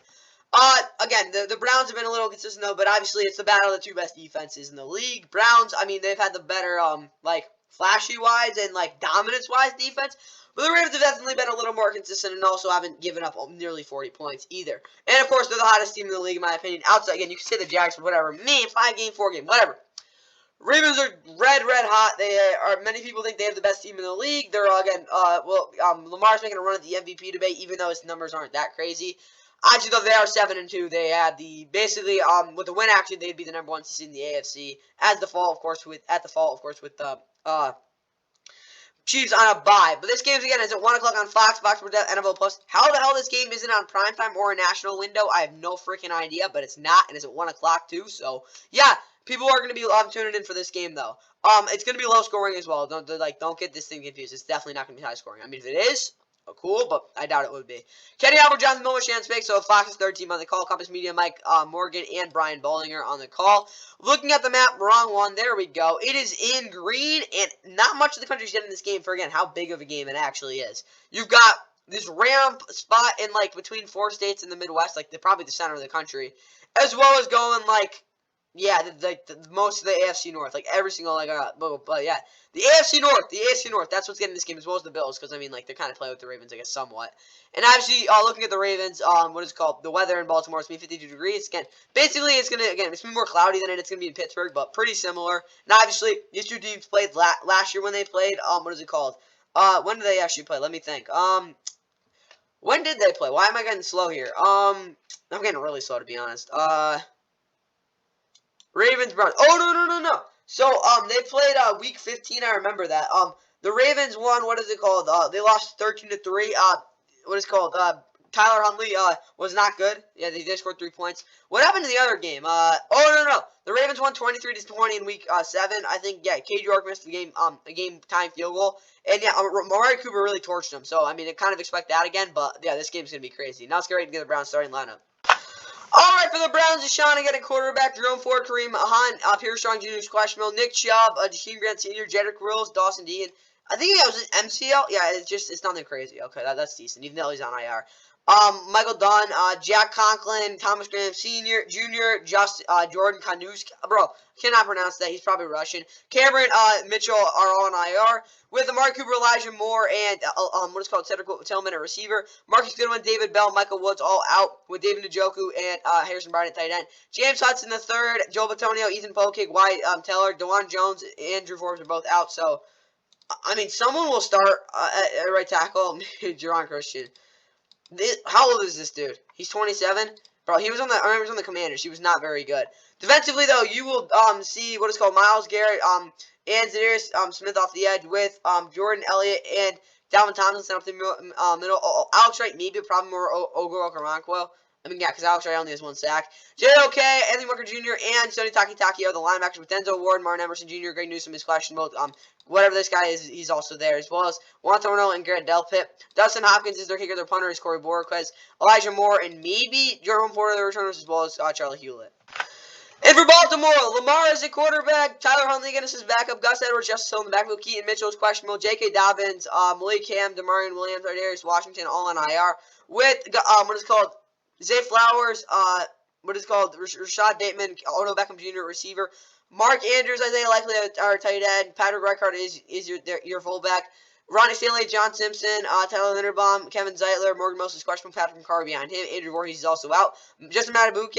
Again, the Browns have been a little consistent though, but obviously it's the battle of the two best defenses in the league. Browns, I mean, they've had the better, like, flashy-wise and, like, dominance-wise defense. But the Ravens have definitely been a little more consistent and also haven't given up nearly 40 points either. And, of course, they're the hottest team in the league, in my opinion. Outside, again, you can say the Jags or whatever. Me, 5-game, 4-game, whatever. Ravens are red hot. They are. Many people think they have the best team in the league. They're again. Lamar's making a run at the MVP debate, even though his numbers aren't that crazy. Actually, though, they are 7-2. They had basically with the win, actually, they'd be the number 1 seed in the AFC at the fall, of course, with the Chiefs on a bye. But this game again is at 1 o'clock on Fox Sports NFL Plus. How the hell this game isn't on primetime or a national window, I have no freaking idea. But it's not, and it's at 1 o'clock too. So yeah. People are going to be tuning in for this game, though. It's going to be low scoring as well. Don't get this thing confused. It's definitely not going to be high scoring. I mean, if it is, cool, but I doubt it would be. Kenny Albert, Jonathan Miller, Shan Spake, so Fox's third team on the call. Compass Media, Mike Morgan, and Brian Bollinger on the call. Looking at the map, wrong one. There we go. It is in green, and not much of the country's getting this game for, again, how big of a game it actually is. You've got this rare spot in, like, between 4 states in the Midwest, like, probably the center of the country, as well as going, like, yeah, most of the AFC North, like every single, but yeah, the AFC North, that's what's getting this game as well as the Bills, because I mean, like they're kind of playing with the Ravens, I guess, somewhat. And obviously, looking at the Ravens, what is it called? The weather in Baltimore, it's gonna be 52 degrees. Again, basically, it's gonna be more cloudy than it's gonna be in Pittsburgh, but pretty similar. And obviously, these two teams played last year when they played. What is it called? When did they actually play? Let me think. When did they play? Why am I getting slow here? I'm getting really slow to be honest. Ravens, Browns. Oh, no. So, they played, week 15, I remember that. The Ravens won, what is it called? They lost 13-3. What is it called? Tyler Huntley, was not good. Yeah, they scored 3 points. What happened to the other game? No. The Ravens won 23-20 in week, 7. I think, yeah, Cade York missed the game, a game-time field goal. And, yeah, Amari Cooper really torched him. So, I mean, I kind of expect that again, but, yeah, this game's going to be crazy. Now let's get ready to get the Browns starting lineup. Alright, for the Browns, Deshaun again at quarterback, Jerome Ford, Kareem Hunt, Pierce Strong Jr. Questionable, Nick Chubb, Jakeem Grant Sr., Jedrick Wills, Dawson Dean. I think that was an MCL. Yeah, it's nothing crazy. Okay, that's decent, even though he's on IR. Michael Dunn, Jack Conklin, Thomas Graham Sr., Jr., Jordan Kanusk. Bro, cannot pronounce that. He's probably Russian. Cameron Mitchell are all on IR. With Amari Cooper, Elijah Moore, and what is called Cedric Tillman at receiver. Marcus Goodwin, David Bell, Michael Woods all out. With David Njoku and Harrison Bryant at tight end. James Hudson the third, Joe Batonio, Ethan Pokic, Wyatt Teller, DeJuan Jones, and Drew Forbes are both out. So, I mean, someone will start at right tackle. Jerron Christian. How old is this dude? He's 27. Bro, he was on the Commanders. He was not very good. Defensively, though, you will see what is called Myles Garrett and Sirius Smith off the edge with Jordan Elliott and Dalvin Tomlinson up the middle. Alex Wright, maybe probably more Ogo Okoronkwo. I mean, yeah, because Alex Wright only has 1 sack. J.O.K., Anthony Walker Jr., and Sonny Takitaki are the linebackers with Denzel Ward, Martin Emerson Jr., Greg Newsome is questionable. Whatever this guy is, he's also there, as well as Juan Thornhill and Garrett Delpit. Dustin Hopkins is their kicker. Their punter is Corey Borquez. Elijah Moore, and maybe Jerome Porter, the returners, as well as Charlie Hewlett. And for Baltimore, Lamar is a quarterback. Tyler Huntley again is his backup. Gus Edwards, Justice Hill in the backfield. Keaton Mitchell is questionable. J.K. Dobbins, Malik Cam, Demarion Williams, Darius Washington, all on IR. With what is called Zay Flowers, Rashad Bateman, Odell Beckham Jr. receiver. Mark Andrews, Isaiah Likely are tight end. Patrick Reichard is your fullback. Ronnie Stanley, John Simpson, Tyler Linderbaum, Kevin Zeitler, Morgan Moses, questionable. Patrick McCarr behind him. Andrew Voorhees is also out. Justin Matabuke,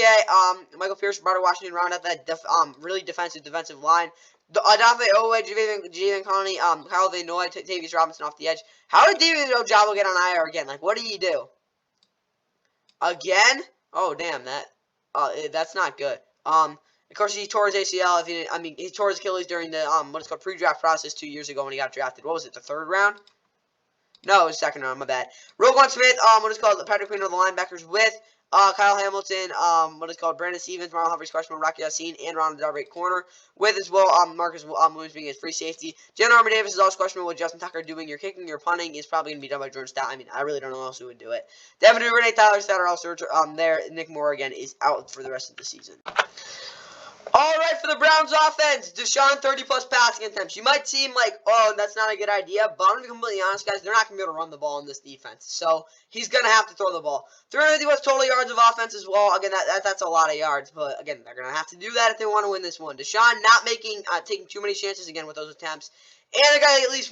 Michael Pierce, Roberto Washington round out that really defensive line. Adafe Owe, Javen Conley, Kyle Vanoy, Tavius Robinson off the edge. How did David Ojabo get on IR again? Like, what did he do? Again? Oh, damn, that's not good. Of course, he tore his ACL. He tore his Achilles during the pre-draft process 2 years ago when he got drafted. What was it, the 3rd round? No, it was 2nd round. My bad. Roquan Smith. Patrick Queen of the linebackers with Kyle Hamilton. Brandon Stevens, Marlon Humphrey's questionable, Rocky Yassin, and Ronald Darby at corner. With as well Marcus Williams being his free safety. Jen Armour Davis is also questionable with Justin Tucker doing your kicking. Your punting is probably going to be done by Jordan Stout. I mean, I really don't know who else who would do it. Devin Duvernay, Tyler Stout are also there. Nick Moore again is out for the rest of the season. Alright, for the Browns offense, Deshaun 30-plus passing attempts. You might seem like, oh, that's not a good idea, but I'm going to be completely honest, guys. They're not going to be able to run the ball in this defense. So, he's going to have to throw the ball. 350-plus total yards of offense as well. Again, that's a lot of yards, but again, they're going to have to do that if they want to win this one. Deshaun not taking too many chances again with those attempts. And they got to at least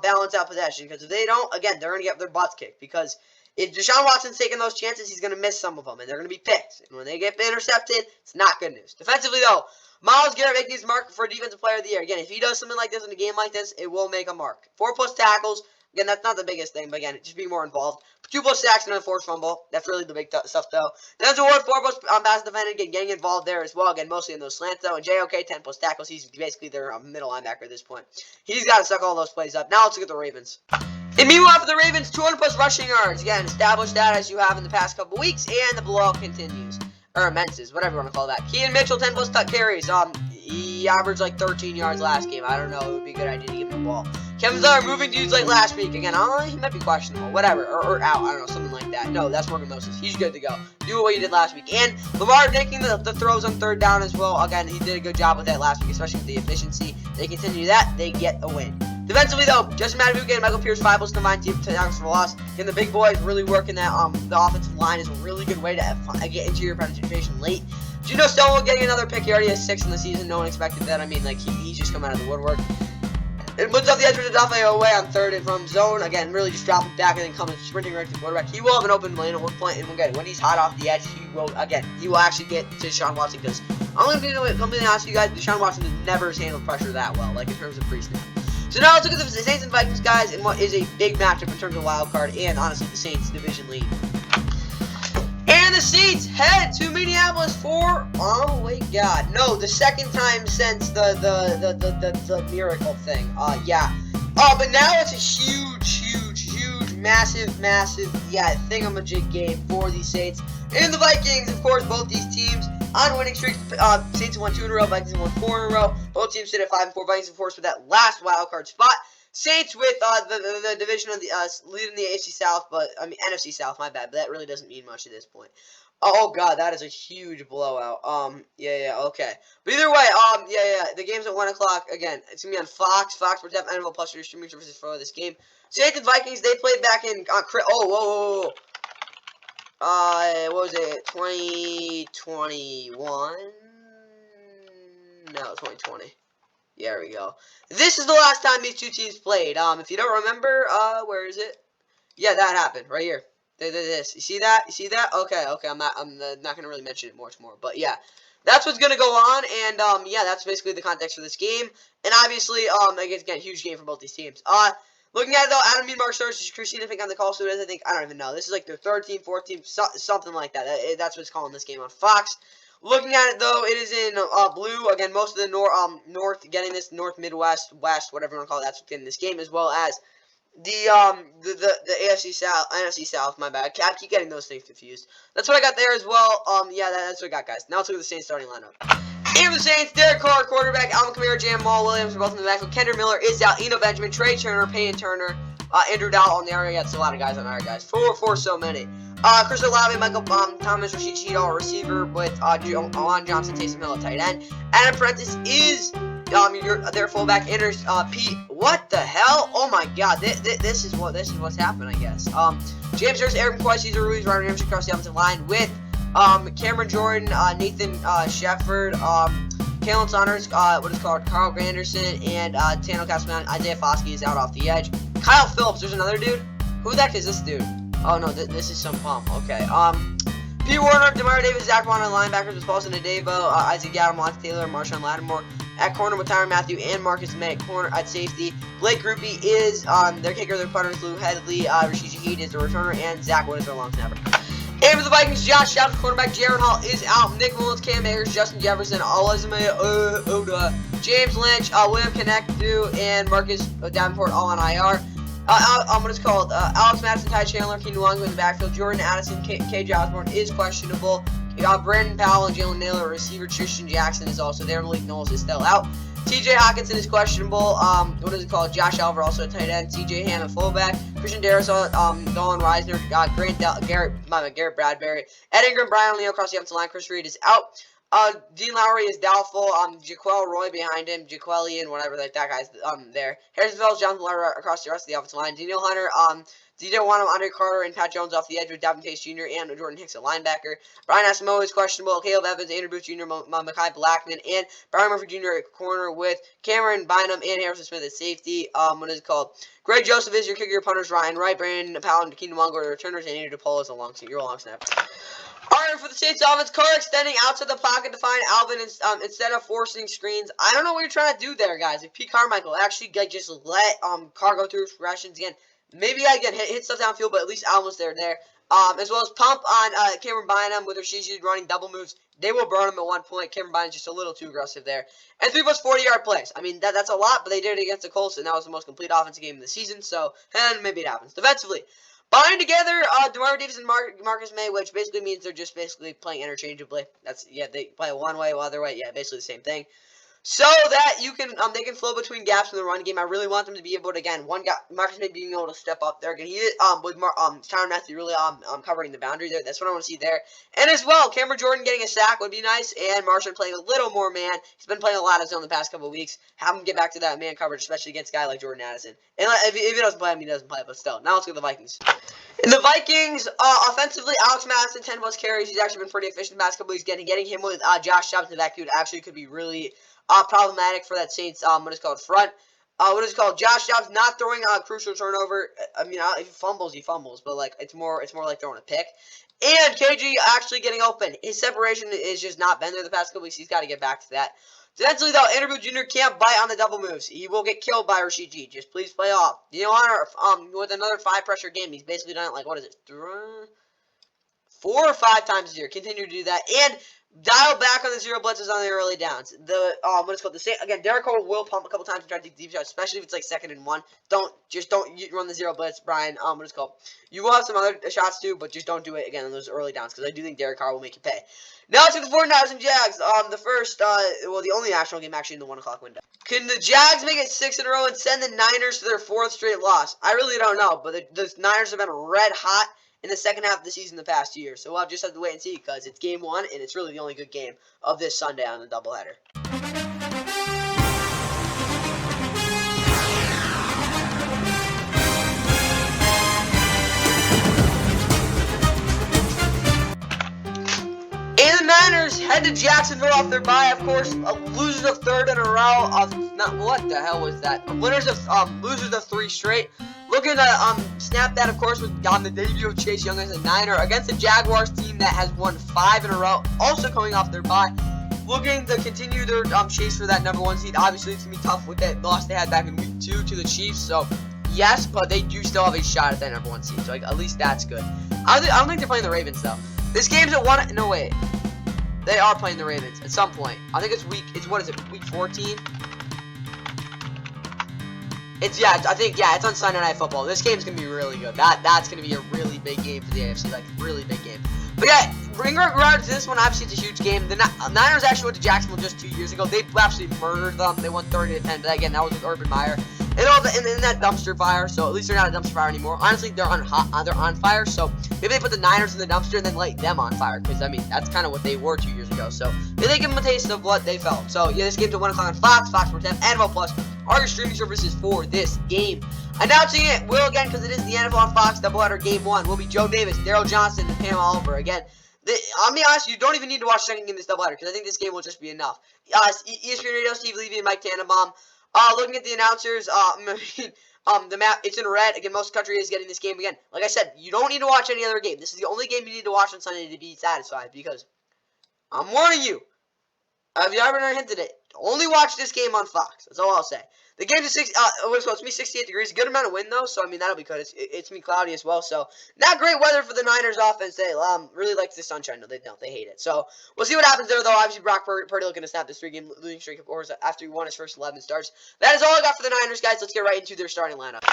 balance out possession, because if they don't, again, they're going to get their butts kicked, because if Deshaun Watson's taking those chances, he's going to miss some of them, and they're going to be picked. And when they get intercepted, it's not good news. Defensively, though, Myles Garrett making his mark for Defensive Player of the Year. Again, if he does something like this in a game like this, it will make a mark. 4+ tackles. Again, that's not the biggest thing, but again, just be more involved. 2+ sacks and a forced fumble. That's really the big stuff, though. Denzel Ward, 4+ pass defended, getting involved there as well. Again, mostly in those slants, though. And JOK, 10+ tackles. He's basically their middle linebacker at this point. He's got to suck all those plays up. Now let's look at the Ravens. And meanwhile, for the Ravens, 200+ rushing yards. Again, establish that as you have in the past couple weeks, and the blowout continues. Or immenses, whatever you want to call that. Keaton Mitchell, 10+ carries. He averaged like 13 yards last game. I don't know. It would be a good idea to give him the ball. Kevin Zeller moving dudes like last week. Again, I don't know. He might be questionable. Whatever. Or out. I don't know. Something like that. No, that's Morgan Moses. He's good to go. Do what he did last week. And Lamar making the throws on 3rd down as well. Again, he did a good job with that last week, especially with the efficiency. They continue that. They get a win. Defensively, though, Justin Madubuike and Michael Pierce, 5+ combined team tackles for loss. Again, the big boys really working that. The offensive line is a really good way to get interior penetration late. Geno Stonewall getting another pick. He already has 6 in the season. No one expected that. I mean, like, he's just come out of the woodwork. And blitz off the edge with Dafe away on 3rd and from zone. Again, really just dropping back and then coming sprinting right to the quarterback. He will have an open lane at one point, and again, when he's hot off the edge, he will actually get to Deshaun Watson, because I'm going to be completely honest with you guys, Deshaun Watson has never handled pressure that well, like in terms of pre-snap. So now let's look at the Saints and Vikings, guys, and what is a big matchup in terms of wild card, and honestly, the Saints division lead. And the Saints head to Minneapolis for, oh my God, no, the second time since the miracle thing. Yeah. But now it's a huge, massive, thingamajig game for the Saints and the Vikings. Of course, both these teams on winning streaks. Saints won 2 in a row, Vikings won 4 in a row. Both teams sit at 5-4. Vikings, of course, with that last wild card spot. Saints with the division of the leading the AFC South, but I mean NFC South, my bad, but that really doesn't mean much at this point. Oh God, that is a huge blowout. Okay. But either way, the game's at 1 o'clock again. It's gonna be on Fox. Fox Sports App, NFL Plus your streaming services for this game. Saints and Vikings, they played back in whoa. What was it? 2021? No, 2020. There we go. This is the last time these two teams played. If you don't remember, where is it? Yeah, that happened right here. This. You see that? You see that? Okay. I'm not gonna really mention it much more, but yeah, that's what's gonna go on, and yeah, that's basically the context for this game. And obviously, again, huge game for both these teams. Looking at it though, Adam Mead, Mark Stars, Christina, I think on the call, so I think I don't even know. This is like their 3rd team, 4th team, something like that. That's what's calling this game on Fox. Looking at it though, it is in blue. Again, most of the north getting this, north, midwest, west, whatever you want to call it. That's what's getting this game, as well as the AFC South, NFC South. My bad. I keep getting those things confused. That's what I got there as well. Yeah, that's what I got, guys. Now let's look at the Saints starting lineup. And for the Saints, Derek Carr, quarterback, Alvin Kamara, Jamal Williams are both in the backfield. Kendra Miller is out. Eno Benjamin, Trey Turner, Payne Turner, Andrew Dowell on the IR. Yeah, it's a lot of guys on IR, guys. For so many. Chris Olave, Michael Thomas, Rashid Sheetal, receiver, with Alon Johnson, Taysom Hill, tight end. Adam Prentice is their fullback. Enters Pete. What the hell? Oh my God! This is what's happened, I guess. James Harris, Eric McCoy, Cesar Ruiz, Ryan Ramsey across the offensive line with Cameron Jordan, Nathan Shepard, Kalen Saunders, Carl Granderson, and Tano Castellan. Isaiah Foskey is out off the edge. Kyle Phillips, there's another dude. Who the heck is this dude? Oh no, this is some pump. Okay. P. Warner, Demario Davis, Zach Bond on linebackers with Paulson Adebo, Isaac Gallup, Monty Taylor, Marshawn Lattimore. At corner with Tyron Matthew and Marcus May. Corner at safety. Blake Groupie is their kicker, their punters. Lou Headley, Rashid Shaheed is the returner, and Zach Wood is their long snapper. And for the Vikings, Josh Allen, quarterback. Jaron Hall is out. Nick Mullins, Cam Akers, Justin Jefferson, Olazime Oda, James Lynch, William Connectu, and Marcus Davenport all on IR. Alex Madison, Ty Chandler, Keenan Long in the backfield. Jordan Addison, KJ Osborne is questionable. Brandon Powell and Jalen Naylor, receiver. Tristan Jackson is also there. Malik Knowles is still out. TJ Hawkinson is questionable. Josh Alver also a tight end. CJ Ham, a fullback. Christian Darris, Dolan Reisner, Garrett Bradbury. Ed Ingram, Brian Leo across the offensive line. Chris Reed is out. Dean Lowry is doubtful. Jaquel Roy behind him, Jaquelian, whatever that guy's there. Harrison Phillips, Jonathan Miller across the rest of the offensive line. Daniel Hunter, DJ Wanham, Andre Carter, and Pat Jones off the edge with Davin Pace Jr. and Jordan Hicks at linebacker. Brian Asamoah is questionable. Caleb Evans, Andrew Booth Jr., Mekhi Blackman, and Brian Murphy Jr. at corner with Cameron Bynum and Harrison Smith at safety. What is it called? Greg Joseph is your kicker, your punters. Ryan Wright, Brandon Powell, and Keenan Mongo are the returners, and Andrew DePaul is your long snapper. Alright, for the Saints offense, Carr extending out to the pocket to find Alvin instead of forcing screens. I don't know what you're trying to do there, guys. If Pete Carmichael actually just let Carr go through his progressions again, maybe again hit stuff downfield, but at least Alvin was there. As well as pump on Cameron Bynum with Rashishi running double moves. They will burn him at one point. Cameron Bynum's just a little too aggressive there. And 3 plus 40-yard plays. I mean, that's a lot, but they did it against the Colts, and that was the most complete offensive game of the season. So, and maybe it happens. Defensively, bind together DeMar Davis and Marcus May, which basically means they're just basically playing interchangeably. They play one way, other way. Yeah, basically the same thing. So that they can flow between gaps in the run game. I really want them to be able to, again, one guy, Marcus May being able to step up there. Again, with Tyrann Mathieu really covering the boundary there. That's what I want to see there. And as well, Cameron Jordan getting a sack would be nice. And Marshall playing a little more man. He's been playing a lot of zone the past couple of weeks. Have him get back to that man coverage, especially against a guy like Jordan Addison. And if he doesn't play him, he doesn't play. But still, now let's go to the Vikings. In the Vikings, offensively, Alex Madison, 10 plus carries. He's actually been pretty efficient the past couple of weeks. Getting him with Josh Dobbs in the backfield actually could be really problematic for that Saints, front. Josh Dobbs not throwing a crucial turnover. I mean, if he fumbles, but like it's more like throwing a pick. And KG actually getting open. His separation is just not been there the past couple weeks. He's got to get back to that. Defensively, though, Andrew Booth Jr. can't bite on the double moves. He will get killed by Rashid G. Just please play off. You know, with another 5 pressure game, he's basically done it like, 4 or 5 times this year. Continue to do that. And dial back on the zero blitzes on the early downs. Again, Derek Cole will pump a couple times and try to take deep shots, especially if it's like 2nd and 1. Don't run the zero blitz, Brian. You will have some other shots too, but just don't do it again on those early downs because I do think Derek Carr will make you pay. Now to the 49ers and Jags. The only national game actually in the 1 o'clock window. Can the Jags make it 6 in a row and send the Niners to their 4th straight loss? I really don't know, but the Niners have been red hot in the second half of the season the past year. So we'll just have to wait and see because it's game 1 and it's really the only good game of this Sunday on the doubleheader. And the Niners head to Jacksonville off their bye, of course. Losers of 3rd in a row. What the hell was that? Losers of 3 straight. Looking to snap that, of course, on the debut of Chase Young as a Niner against the Jaguars team that has won 5 in a row, also coming off their bye. Looking to continue their chase for that number 1 seed. Obviously, it's going to be tough with that loss they had back in week 2 to the Chiefs. So, yes, but they do still have a shot at that number 1 seed. So, at least that's good. I don't think they're playing the Ravens, though. This game's at 1. No, wait. They are playing the Ravens at some point. I think it's week 14? It's on Sunday Night Football. This game's gonna be really good. That's gonna be a really big game for the AFC, like really big game. But yeah, in regards to this one, obviously it's a huge game. The Niners actually went to Jacksonville just 2 years ago. They absolutely murdered them. They won 30-10. But again, that was with Urban Meyer and all in that dumpster fire. So at least they're not a dumpster fire anymore. Honestly, they're on fire. So maybe they put the Niners in the dumpster and then light them on fire. Because I mean, that's kind of what they were 2 years ago. So maybe they give them a taste of what they felt. So yeah, this game's at 1 o'clock on Fox Sports 10, and Plus are your streaming services for this game. Announcing it will, again, because it is the NFL on Fox doubleheader game 1, will be Joe Davis, Daryl Johnson, and Pam Oliver. Again, I'll be honest, you don't even need to watch the second game of this doubleheader because I think this game will just be enough. ESPN Radio, Steve Levy, and Mike Tannenbaum. Looking at the announcers, the map, it's in red. Again, most of the country is getting this game again. Like I said, you don't need to watch any other game. This is the only game you need to watch on Sunday to be satisfied because I'm warning you. I've already hinted it. Only watch this game on Fox. That's all I'll say. The game's at it's going to be 68 degrees. Good amount of wind, though, so, I mean, that'll be good. It's going to be cloudy as well, so not great weather for the Niners offense. They really like the sunshine. No, they don't. They hate it. So, we'll see what happens there, though. Obviously, Brock Purdy looking to snap this 3-game losing streak, of course, after he won his first 11 starts. That is all I got for the Niners, guys. Let's get right into their starting lineup.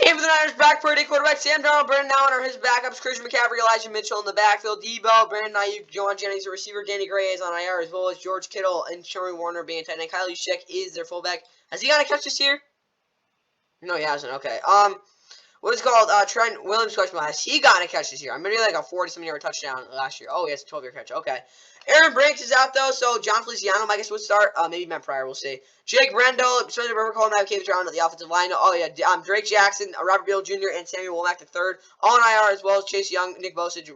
And for the Niners, Brock Purdy, quarterback, Sam Darnold, Brandon Allen are his backups, Christian McCaffrey, Elijah Mitchell in the backfield, Debo, Brandon Ayuk, Johan Jennings, the receiver, Danny Gray is on IR, as well as George Kittle and Sherman Warner being tight end. Kyle Juszczyk is their fullback. Has he got a catch this year? No, he hasn't. Okay. What is called Trent Williams question? Has he gotten a catch this year? I'm maybe like a 40-something yard touchdown last year. Oh, he has a 12-yard catch. Okay. Aaron Branks is out, though, so John Feliciano, I guess, would start. Maybe Matt Pryor, we'll see. Jake Rendell, certainly remember calling Matt Cavich around at the offensive line. Oh, yeah, Drake Jackson, Robert Beal Jr., and Samuel Womack III. All on IR, as well as Chase Young, Nick Bosa,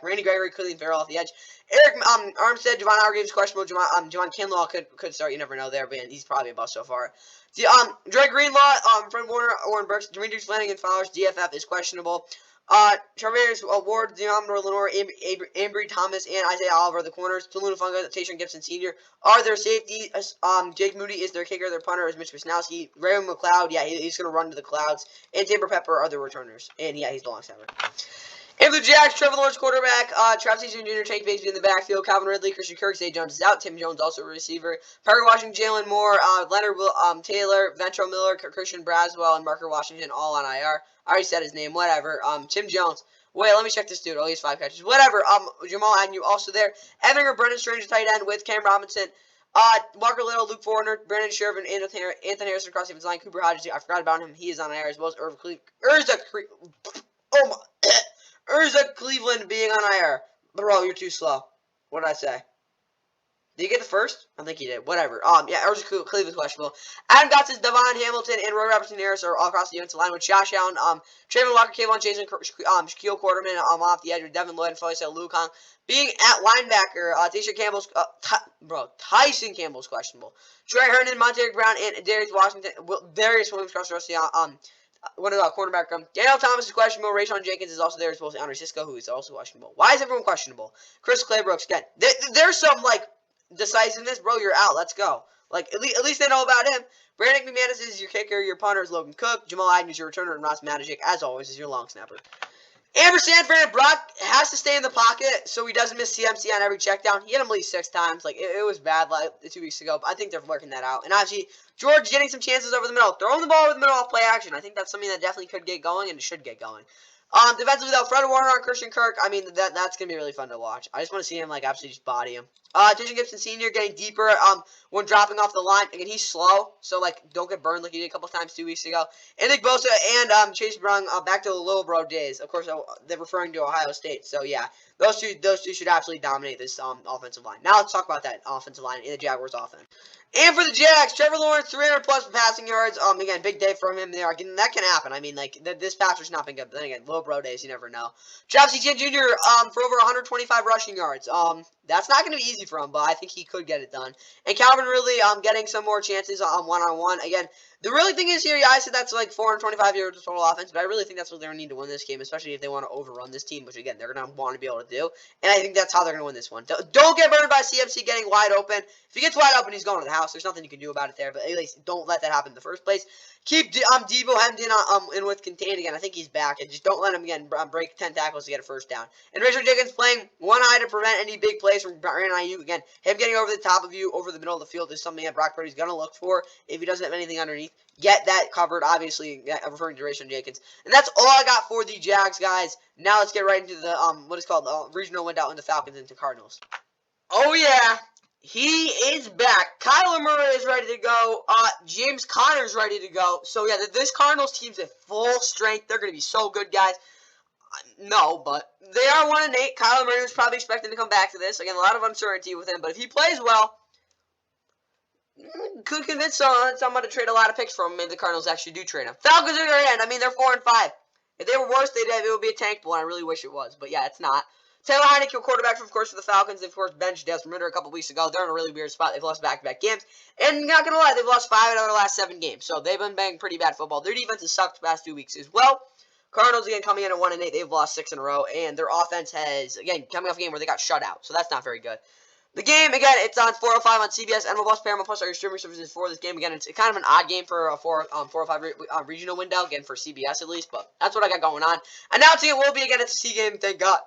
Randy Gregory, Cleveland Farrell off the edge. Eric Armstead, Javon Hargraves questionable. Javon Kinlaw could start. You never know there, but he's probably a bust so far. Dre Greenlaw, Fred Warner, Oren Burks, Demetrius Flanagan Fowler's DFF is questionable. Travis Ward, Deommodore Lenore, Ambry Thomas, and Isaiah Oliver, the corners. Taluna Funga, Tayshaun Gibson Sr. are their safety. Jake Moody is their kicker. Their punter is Mitch Wisnowski. Graham McLeod, yeah, he's going to run to the clouds. And Timber Pepper are the returners. And, yeah, he's the long snapper. And for the Jags, Trevor Lawrence quarterback, Travis Etienne Jr., Tank Bigsby in the backfield, Calvin Ridley, Christian Kirk, Zay Jones is out, Tim Jones also a receiver, Parker Washington, Jalen Moore, Leonard Taylor, Ventrell Miller, Christian Braswell, and Marker Washington all on IR. I already said his name, whatever. Tim Jones. Wait, let me check this dude. Oh, he has 5 catches. Whatever. Jamal Agnew also there. Evinger, Brendan Strange, tight end with Cam Robinson. Walker Little, Luke Fortner, Brandon Scherf, and Anthony Harrison across the line. Cooper Hodges, I forgot about him. He is on IR as well as Urza Cleveland being on IR. Bro, you're too slow. What did I say? Did he get the first? I think he did. Whatever. Yeah, Urza Cleveland's questionable. Adam Gotsis, Devon Hamilton, and Roy Robertson Harris are all across the defensive line with Josh Allen, Trayvon Walker, Kayvon Jason, Shaquille Quarterman off the edge with Devin Lloyd and Felicity Luke Kong. Being at linebacker, Tyson Campbell's questionable. Trey Herndon, Monteric Brown, and Darius Williams across the rest of the cornerback room. Daniel Thomas is questionable. Rayshon Jenkins is also there as well as Andre Cisco, who is also questionable. Why is everyone questionable? Chris Claybrooks, again. There's some, decisiveness. Bro, you're out. Let's go. At least they know about him. Brandon McManus is your kicker. Your punter is Logan Cook. Jamal Agnew is your returner. And Ross Matajic, as always, is your long snapper. Amber Sanford and Brock has to stay in the pocket so he doesn't miss CMC on every check down. He hit him at least 6 times. It was bad 2 weeks ago, but I think they're working that out. And obviously, George getting some chances over the middle. Throwing the ball over the middle off play action. I think that's something that definitely could get going and it should get going. Defensively, though, Fred Warner on Christian Kirk, I mean, that's going to be really fun to watch. I just want to see him, absolutely just body him. Tayshaun Gibson Sr. getting deeper when dropping off the line. Again, he's slow, so, don't get burned like he did a couple times 2 weeks ago. And Nick Bosa and Chase Brown back to the Little Bro days. Of course, they're referring to Ohio State, so, yeah. Those two should absolutely dominate this offensive line. Now let's talk about that offensive line in the Jaguars offense. And for the Jags, Trevor Lawrence, 300-plus passing yards. Again, big day from him there. Again, that can happen. I mean, this Patriots not been good. But then again, Little Bro days, you never know. Travis Etienne Jr., for over 125 rushing yards. That's not going to be easy for him, but I think he could get it done. And Calvin Ridley, getting some more chances on one-on-one. Again, the really thing is here, I said that's 425 yards of total offense, but I really think that's what they're going to need to win this game, especially if they want to overrun this team, which, again, they're going to want to be able to do. And I think that's how they're going to win this one. Don't get burned by CMC getting wide open. If he gets wide open, he's going to the house. There's nothing you can do about it there, but at least don't let that happen in the first place. Keep Debo hemmed in with contained again. I think he's back, and just don't let him again break 10 tackles to get a first down. And Rayshon Jenkins playing one eye to prevent any big plays from Brandon Ayuk. Again, him getting over the top of you, over the middle of the field is something that Brock Purdy's going to look for. If he doesn't have anything underneath, get that covered. Obviously, referring to Rayshon Jenkins. And that's all I got for the Jags, guys. Now let's get right into the what is called regional window into Falcons into Cardinals. Oh yeah. He is back. Kyler Murray is ready to go. James Conner's ready to go. So, yeah, this Cardinals team's at full strength. They're going to be so good, guys. No, but they are 1-8. Kyler Murray was probably expecting to come back to this. Again, a lot of uncertainty with him. But if he plays well, could convince someone to trade a lot of picks for him. Maybe the Cardinals actually do trade him. Falcons are their end. I mean, they're 4-5. If they were worse, it would be a tank bowl, and I really wish it was. But, yeah, it's not. Taylor Heineke, your quarterback, of course, for the Falcons. They, of course, benched Desmond Ridder a couple weeks ago. They're in a really weird spot. They've lost back-to-back games. And not going to lie, they've lost 5 out of their last 7 games. So they've been playing pretty bad football. Their defense has sucked the past 2 weeks as well. Cardinals, again, coming in at 1-8. They've lost 6 in a row. And their offense has, again, coming off a game where they got shut out. So that's not very good. The game, again, it's on 4:05 on CBS. NFL Plus, Paramount Plus are your streaming services for this game. Again, it's kind of an odd game for a 4:05 regional window. Again, for CBS at least. But that's what I got going on. Announcing it will be, again, it's a C game. Thank God.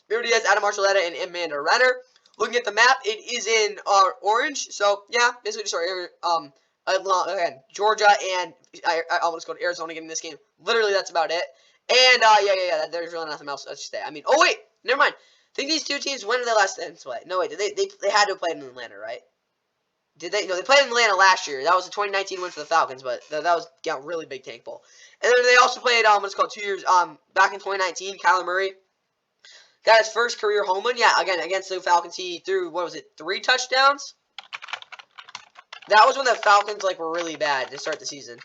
Here Diaz, Adam Archuleta, and Amanda Renner. Looking at the map, it is in orange. So, yeah, basically just again, Georgia and I almost go to Arizona getting this game. Literally, that's about it. And, yeah, there's really nothing else to say. I mean, oh, wait, never mind. I think these two teams, when did they last play? No, wait, they had to have played in Atlanta, right? Did they? No, they played in Atlanta last year. That was a 2019 win for the Falcons, but that was a really big tank bowl. And then they also played, what's called 2 years, back in 2019, Kyler Murray Got his first career home run. Yeah, again, against the Falcons, he threw, 3 touchdowns? That was when the Falcons, like, were really bad to start the season.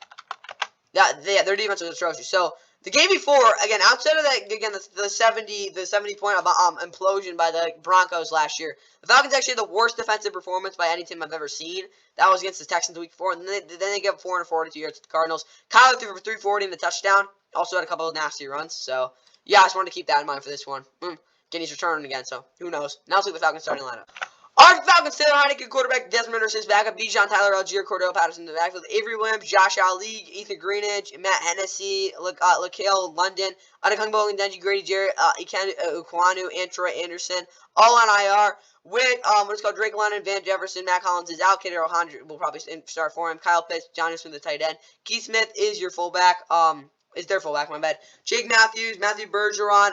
Yeah, their defense was atrocious. So, the game before, again, outside of that, again, the 70 point implosion by the Broncos last year, the Falcons actually had the worst defensive performance by any team I've ever seen. That was against the Texans the week before, and then they gave up 442 yards to the Cardinals. Kyler threw for 340 and a touchdown. Also had a couple of nasty runs. So, yeah, I just wanted to keep that in mind for this one. Again, he's returning again, so who knows. Now let's look at the Falcons starting lineup. Our Falcons, Taylor Heineke, quarterback, Desmond Ritter's backup, Bijan, Tyler Algier, Cordell Patterson in the backfield, Avery Williams, Josh Ali, Ethan Greenidge, Matt Hennessy, LaCale London, Adekungbo Denji, Grady Jarrett, Ukwanu, and Troy Anderson, all on IR, with what's called Drake London, Van Jefferson, Matt Collins is out, Kader O'Handra will probably start for him, Kyle Pitts, Johnny Smith, the tight end, Keith Smith is your fullback, is their fullback, my bad. Jake Matthews, Matthew Bergeron,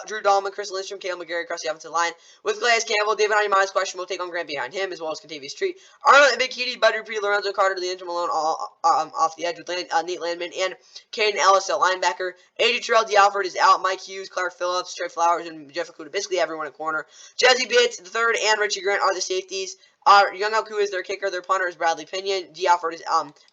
Drew Dahlman, Chris Lindstrom, Caleb McGarry across the offensive line. With Calais Campbell, David Onyemata is questionable. Take on Grant behind him, as well as Contavious Treat. Arnold Ebiketie, Bud Dupree, Lorenzo Carter to the interim alone off the edge with Nate Landman and Caden Ellis at linebacker. A.J. Terrell D'Alford is out. Mike Hughes, Clark Phillips, Trey Flowers, and Jeff Okuda. Basically everyone at corner. Jesse Bates, the third, and Richie Grant are the safeties. Young Alku is their kicker. Their punter is Bradley Pinion. D'Alford is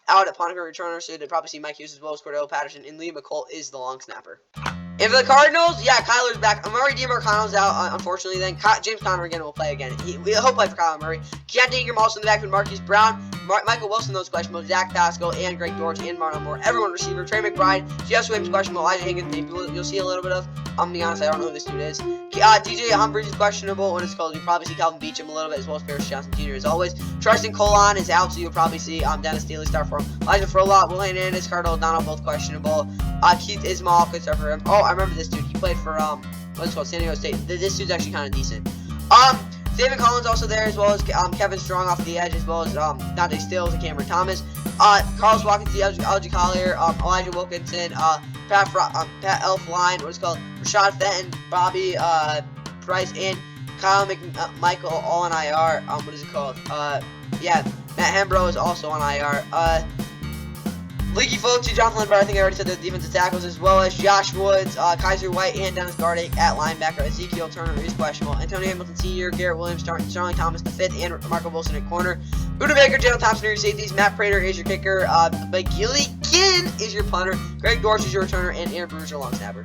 out at punter returner, so you'll probably see Mike Hughes as well as Cordell Patterson. And Lee McColt is the long snapper. And for the Cardinals, yeah, Kyler's back. Amari DiMarcano's out, unfortunately. Then James Conner again will play again. He'll play for Kyler Murray. Keontae Ingram also in the backfield. Marquise Brown, Michael Wilson, those questionable. Zach Pascal and Greg Dortch and Marlon Moore. Everyone receiver. Trey McBride, Jess Williams questionable. Elijah Higgins, you'll see a little bit of. I'm being honest, I don't know who this dude is. DJ Humphries is questionable. When it's called, you'll probably see Calvin Beachum a little bit, as well as Paris Johnson Jr. as always. Tristan Colon is out, so you'll probably see Dennis Daly start for him. Elijah Furlot, Will Hernandez, Cardinal O'Donnell, both questionable. Keith Ismail could start for him. Oh, I remember this dude. He played for what's it called, San Diego State. This dude's actually kind of decent. David Collins also there, as well as Kevin Strong off the edge, as well as Dante Stills and Cameron Thomas. Carlos Watkins, Algie Collier, Elijah Wilkinson, Pat Elfline, what is called Rashad Fenton, Bobby Price, and Kyle Michael all on IR. What is it called? Yeah, Matt Hembrow is also on IR. Leaky Folksy, Jonathan Lindbergh, I think I already said the defensive tackles, as well as Josh Woods, Kaiser White, and Dennis Gardick at linebacker. Ezekiel Turner is questionable. Antonio Hamilton Sr., Garrett Williams, Sterling Thomas the fifth, and Marco Wilson at corner. Buda Baker, Jalen Thompson are your safeties. Matt Prater is your kicker. Bagili Kinn is your punter. Greg Dortch is your returner, and Aaron Bruce your long snapper.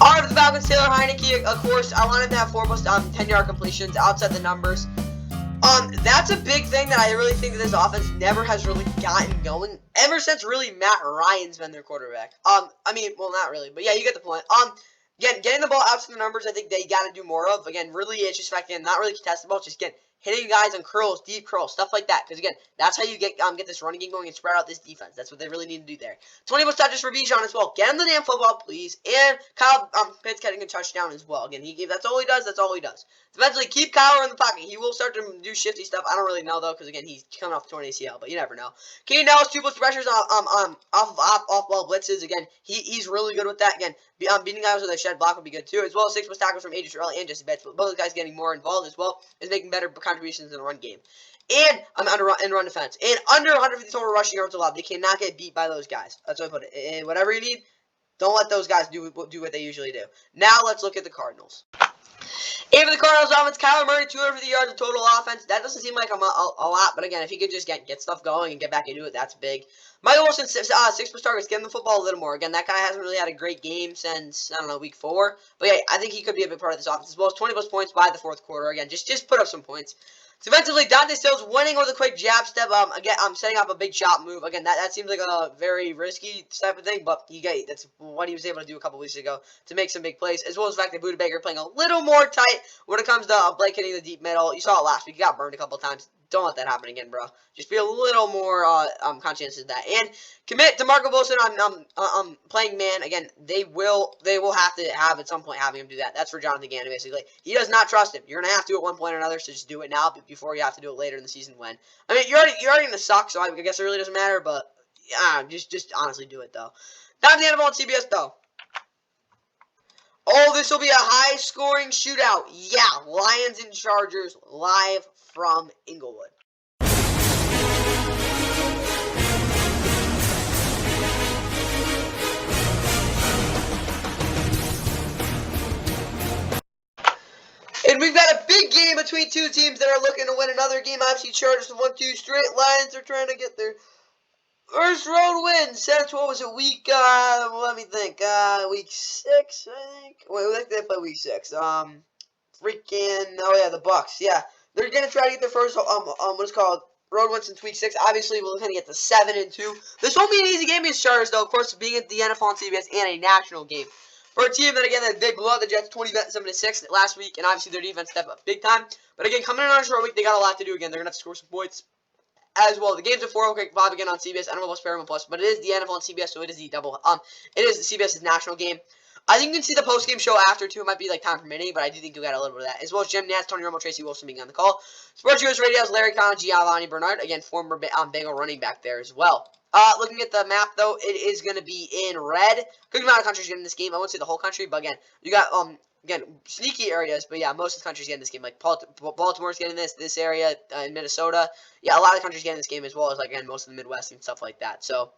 Alright, for the Falcons, Taylor Heineke, of course, I want him to have 4 plus 10-yard completions outside the numbers. That's a big thing that I really think that this offense never has really gotten going ever since really Matt Ryan's been their quarterback. I mean, well, not really, but yeah, you get the point. Again, getting the ball out to the numbers, I think they got to do more of. Again, really, it's just again, not really contestable, just get hitting guys on curls, deep curls, stuff like that. Because again, that's how you get this running game going and spread out this defense. That's what they really need to do there. 20 plus touches for Bijan as well. Get him the damn football, please. And Kyle Pitts getting a touchdown as well. Again, that's all he does. That's all he does. Eventually, keep Kyler in the pocket. He will start to do shifty stuff. I don't really know though, because again, he's coming off the torn ACL, but you never know. Keenan Nellis 2 plus pressures off ball blitzes. Again, he's really good with that. Again, beating guys with a shed block would be good too, as well as 6 plus tackles from A.J. Terrell and Jesse Bates. But both guys getting more involved as well as making better contributions in the run game. And in run defense. And under 150 total rushing yards allowed. They cannot get beat by those guys. That's what I put it. And whatever you need, don't let those guys do what they usually do. Now let's look at the Cardinals. And for the Cardinals offense, Kyler Murray, 250 yards of total offense. That doesn't seem like a lot, but again, if he could just get stuff going and get back into it, that's big. Michael Wilson, 6 plus targets. Give him the football a little more. Again, that guy hasn't really had a great game since, I don't know, week 4. But yeah, I think he could be a big part of this offense, as well as 20 plus points by the 4th quarter. Again, just put up some points. Defensively, Dante Stills winning with a quick jab step. Again, I'm setting up a big shot move. Again, that seems like a very risky type of thing, but that's what he was able to do a couple weeks ago to make some big plays, as well as the fact that Buda Baker playing a little more tight when it comes to Blake hitting the deep middle. You saw it last week. He got burned a couple of times. Don't let that happen again, bro. Just be a little more conscientious of that. And commit to Marco Wilson on playing man. Again, they will have to have at some point having him do that. That's for Jonathan Gannon, basically. He does not trust him. You're gonna have to at one point or another, so just do it now before you have to do it later in the season. When I mean, you're already gonna suck, so I guess it really doesn't matter. But yeah, just honestly do it though. Down to the NFL on CBS though. Oh, this will be a high-scoring shootout. Yeah, Lions and Chargers live from Inglewood. between two teams that are looking to win another game. Obviously, Chargers have won 2 straight. Lions are trying to get their first road win since, what was it, week, let me think, week 6, I think? Wait, I think they play week 6. Oh yeah, the Bucs, yeah. They're going to try to get their first, what's called, road win since week 6. Obviously, we're looking to get to 7-2. This won't be an easy game against Chargers, though, of course, being at the NFL on CBS and a national game. For a team that, again, they blew out the Jets 27-6 last week, and obviously their defense stepped up big time. But again, coming in on a short week, they got a lot to do again. They're going to have to score some points as well. The game's at 4 o'clock, Bob, again on CBS. I don't know what's Paramount Plus, but it is the NFL on CBS, so it is the double. It is CBS's national game. I think you can see the post-game show after, too. It might be, like, time permitting, but I do think you'll get a little bit of that. As well as Jim Nantz, Tony Romo, Tracy Wilson being on the call. Sports US Radio's Larry Conn, Giovanni Bernard. Again, former Bengal running back there as well. Looking at the map, though, it is going to be in red. Good amount of countries getting this game. I won't say the whole country, but, again, you got, again, sneaky areas, but, yeah, most of the country's getting this game. Like, Baltimore's getting this area in Minnesota. Yeah, a lot of the country's getting this game as well as, like, again, most of the Midwest and stuff like that. So,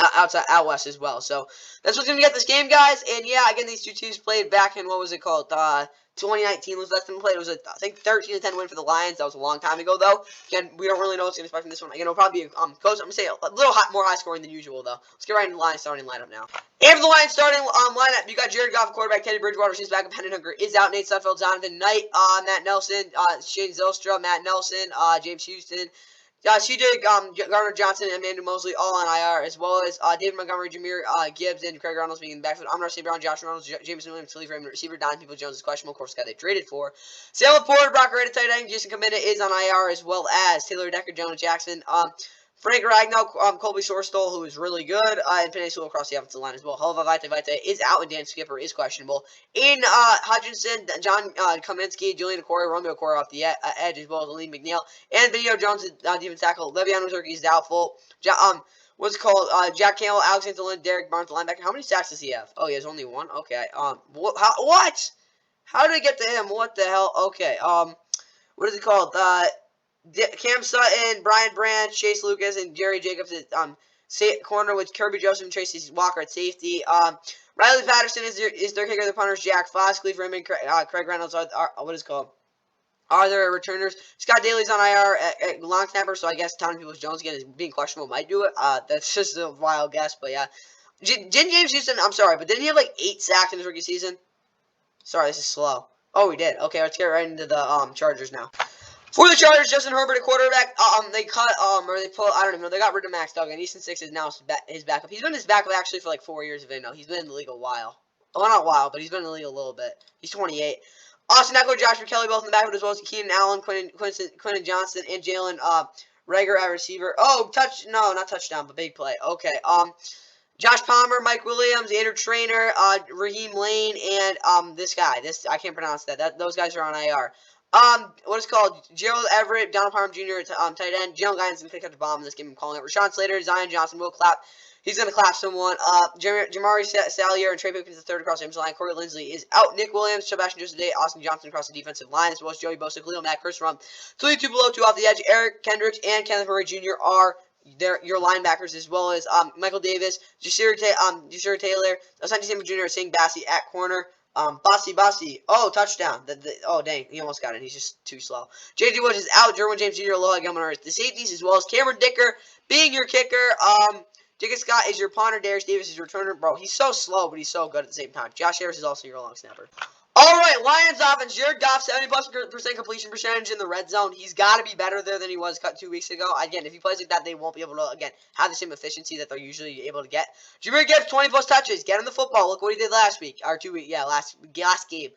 out west as well. So that's what's gonna get this game, guys. And yeah, again, these two teams played back in, what was it called? 2019 was last time we played. It was I think 13-10 win for the Lions. That was a long time ago, though. Again, we don't really know what's gonna expect from this one. Again, it'll probably be close. I'm gonna say a little more high scoring than usual, though. Let's get right into the Lions starting lineup now. And for the Lions starting lineup, you got Jared Goff, quarterback. Teddy Bridgewater, his backup. Hendon Hooker is out. Nate Sudfeld, Jonathan Knight, Matt Nelson, Shane Zylstra, Matt Nelson, James Houston. CJ Gardner Johnson and Amanda Mosley all on IR, as well as David Montgomery, Jameer Gibbs, and Craig Reynolds being in the backfield. Amon St. Brown, Josh Reynolds, Jameson Williams, Tilly Raymond, receiver. Don People-Jones is questionable. Of course, the guy they traded for. Sam Laporte, Brock Ray, tight end. Jason Comenda is on IR, as well as Taylor Decker, Jonah Jackson. Frank Ragnow, Colby Sorstall, who is really good, and Penny Sewell across the offensive line as well. Helva Vite is out, and Dan Skipper is questionable. In Hutchinson, John Kaminsky, Julian Okorie, Romeo Okorie off the edge, as well as Lee McNeil. And Benito Jones, defensive tackle. Le'Veon Uzurke is doubtful. What's it called? Jack Campbell, Alexander Lynn, Derek Barnes, the linebacker. How many sacks does he have? Oh, he has only 1? Okay. What? How did it get to him? What the hell? Okay. What is it called? Cam Sutton, Brian Branch, Chase Lucas, and Jerry Jacobs at corner with Kirby Joseph and Tracy Walker at safety. Riley Patterson is their kicker. The punters Jack Foss, Cleve Raymond, Craig Reynolds are what is it called? Are their returners. Scott Daly's on IR at long snapper, so I guess Tony Peoples-Jones again is being questionable. Might do it. That's just a wild guess, but yeah. Didn't James Houston? I'm sorry, but didn't he have like 8 sacks in his rookie season? Sorry, this is slow. Oh, he did. Okay, let's get right into the Chargers now. For the Chargers, Justin Herbert, a quarterback, they cut, or they pulled, I don't even know, they got rid of Max Duggan. Easton Six is now his backup. He's been his backup actually for like 4 years, if I know. He's been in the league a while. Well, not a while, but he's been in the league a little bit. He's 28. Austin Eckler, Josh McKelly, both in the backfield, as well as Keenan Allen, Quentin Johnson, and Jalen Reagor at receiver. Oh, not touchdown, but big play. Okay, Josh Palmer, Mike Williams, Andrew Traynor, Raheem Lane, and this guy. I can't pronounce that. Those guys are on IR. What is it called? Gerald Everett, Donald Parham Jr. Tight end. Jalen Guyton's going to pick up the bomb in this game. I'm calling it. Rashawn Slater, Zion Johnson will clap. He's going to clap someone. Jamari Sallier and Trey Pipkins the third across the line. Corey Linsley is out. Nick Williams, Sebastian Joseph Day, Austin Johnson across the defensive line, as well as Joey Bosa, Khalil Mack, Chris Rum. 2 below 2 off the edge. Eric Kendricks and Kenneth Murray Jr. are your linebackers, as well as Michael Davis, Jasir Taylor, Asante Samuel Jr. Singh Bassi at corner. Bassi. Oh, touchdown. Oh, dang. He almost got it. He's just too slow. J.J. Woods is out. Jerwin James Jr. Aloha Gilmore is the safeties, as well as Cameron Dicker being your kicker. Jacob Scott is your punter. Darius Davis is your returner. Bro, he's so slow, but he's so good at the same time. Josh Harris is also your long snapper. All right, Lions offense. Jared Goff, 70+% completion percentage in the red zone. He's got to be better there than he was 2 weeks ago. Again, if he plays like that, they won't be able to, again, have the same efficiency that they're usually able to get. Jameer Gibbs, 20+ touches. Get him the football. Look what he did last week. Or 2 weeks. Yeah, last game.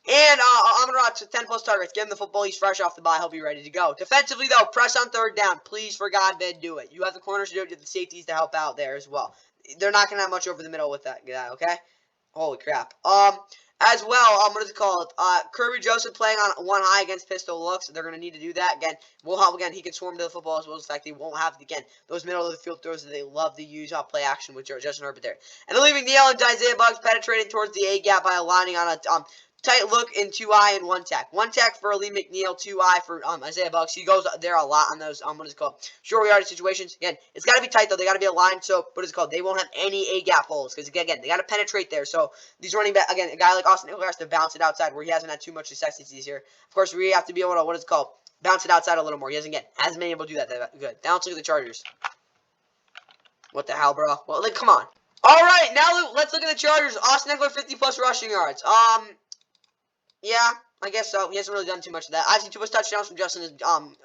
And Amon-Ra, 10+ targets. Get him the football. He's fresh off the bye. He'll be ready to go. Defensively, though, press on third down. Please, for God, Ben, do it. You have the corners to do it. You have the safeties to help out there as well. They're not going to have much over the middle with that guy, okay? Holy crap. As well, what is it called? Kirby Joseph playing on one high against pistol looks. They're going to need to do that. Again, he can swarm to the football, as well as the fact they won't have, again, those middle of the field throws that they love to use off play action with Justin Herbert there. And then leaving the L and Isaiah Bugs penetrating towards the A-gap by aligning on a tight look in 2-eye and 1-tech. 1-tech for Lee McNeil, 2-eye for Isaiah Bucs. He goes there a lot on those, what is it called, short yardage situations. Again, it's got to be tight, though. They got to be aligned, so, what is it called, they won't have any A-gap holes, because, again, they got to penetrate there. So, these running back, again, a guy like Austin Ekeler has to bounce it outside, where he hasn't had too much success this year. Of course, we have to be able to, what is it called, bounce it outside a little more. He hasn't been able to do that good. Now let's look at the Chargers. What the hell, bro? Well, like, come on. All right, now let's look at the Chargers. Austin Ekeler, 50-plus rushing yards. Yeah, I guess so. He hasn't really done too much of that. I've seen 2 touchdowns from Justin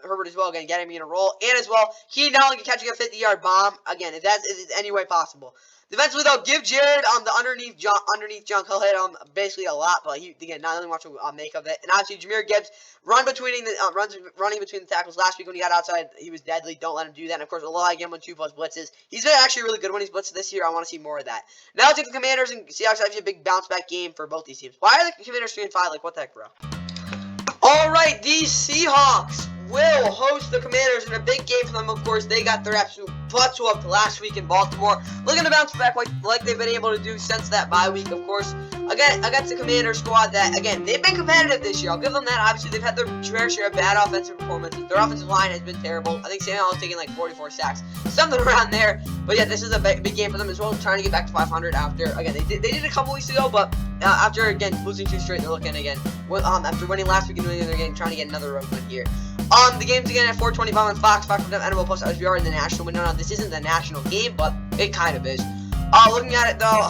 Herbert as well, again, getting me in a roll. And as well, Keenan Allen catching a 50-yard bomb, again, if it's any way possible. Defensively, though, give Jared the underneath junk. He'll hit basically a lot, but again, not really much to make of it. And obviously, Jahmyr Gibbs running between the tackles last week when he got outside. He was deadly. Don't let him do that. And of course, Aloha again with 2+ blitzes. He's been actually really good when he's blitzed this year. I want to see more of that. Now let's take the Commanders and Seahawks. Actually, a big bounce back game for both these teams. Why are the Commanders 3-5? Like, what the heck, bro? All right, these Seahawks will host the Commanders in a big game for them. Of course, they got their absolute butts whooped last week in Baltimore. Looking to bounce back like they've been able to do since that bye week, of course. Again, against the Commander squad that, again, they've been competitive this year. I'll give them that. Obviously, they've had their fair share of bad offensive performances. Their offensive line has been terrible. I think Sam Howell's taking like 44 sacks. Something around there. But yeah, this is a big game for them as well. Trying to get back to 500 after, again, they did it a couple weeks ago, but after, again, losing 2 straight, they're looking again. After winning last week and winning, they're trying to get another road win here. The game's again at 4:25 on Fox. Fox with them, NFL Plus SBR in the national window. Now, this isn't the national game, but it kind of is. Looking at it, though,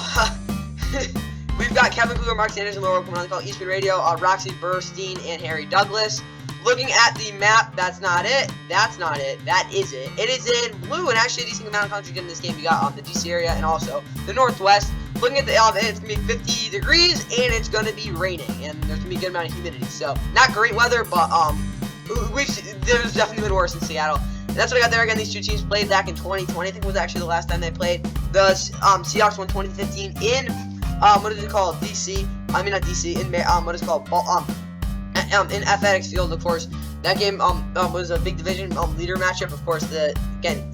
we've got Kevin Kugler, Mark Sanders, and Laura coming on the call, Eastman Radio, Roxy Burstein, and Harry Douglas. Looking at the map, that's not it. That's not it. That is it. It is in blue, and actually a decent amount of country in this game. You got the DC area and also the Northwest. Looking at the it's going to be 50 degrees, and it's going to be raining, and there's going to be a good amount of humidity. So, not great weather, but there's definitely been worse in Seattle. And that's what I got there. Again, these 2 teams played back in 2020. I think it was actually the last time they played. The Seahawks won 2015 in, what is it called? DC. I mean, not DC. In, what is it called? In FedEx Field, of course. That game was a big division leader matchup. Of course,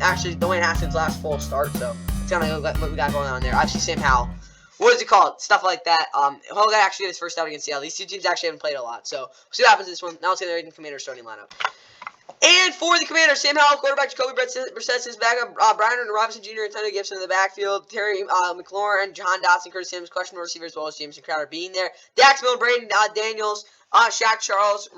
actually, Dwayne Haskins' last full start. So, it's kind of what we got going on there. Obviously, Sam Howell. What is it called? Stuff like that. He'll actually get his first out against Seattle. These 2 teams actually haven't played a lot. So, we'll see what happens in this one. Now let's get the Raven Commander starting lineup. And for the Commanders, Sam Howell, quarterback, Jacoby Brissett, his backup, Brian Robinson Jr. and Antonio Gibson in the backfield, Terry McLaurin, John Dotson, Curtis Sims, questionable receiver, as well as Jameson Crowder being there. Dax Milne, Braden Daniels, Shaq Charles,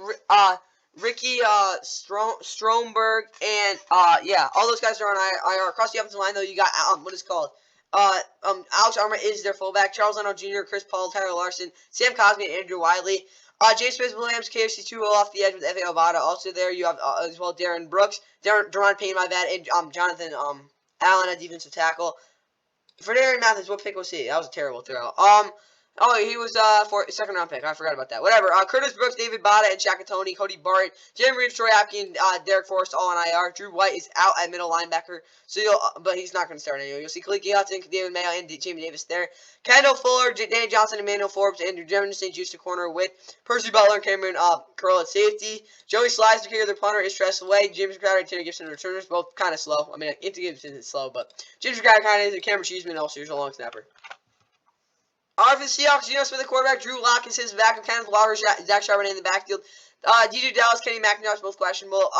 Ricky Stromberg, and yeah, all those guys are on IR. Across the offensive line, though, you got what is it called? Alex Armour is their fullback. Charles Leno Jr., Chris Paul, Tyler Larson, Sam Cosmi, and Andrew Wiley. James Smith-Williams, KFC2 off the edge with F.A. Ovada. Also there, you have as well Darren Brooks, Deron Payne, my bad, and Jonathan Allen at defensive tackle. For Darren Mathis, what pick was he? That was a terrible throw. Oh, he was for second round pick. I forgot about that. Whatever. Curtis Brooks, David Bada, and Shakatoni, Cody Barrett, Jim Reeves, Troy Apke, and Derek Forrest all on IR. Drew White is out at middle linebacker, so but he's not going to start anyway. You'll see Kaliki Hudson, David Mayo, and Jamie Davis there. Kendall Fuller, Danny Johnson, Emmanuel Forbes, Andrew Jefferson, St. Juice to corner with Percy Butler and Cameron Curl at safety. Joey Slides to kick their punter is Tress away. James Crowder and Terry Gibson returners, both kind of slow. I mean, Anthony Gibson is slow, but James Crowder kind of is. Cameron Cheeseman also is a long snapper. For the Seahawks, Geno Smith, the quarterback, Drew Lock is his backup, Kenneth Walker, Zach Charbonnet in the backfield, DJ Dallas, Kenny McIntosh, both questionable,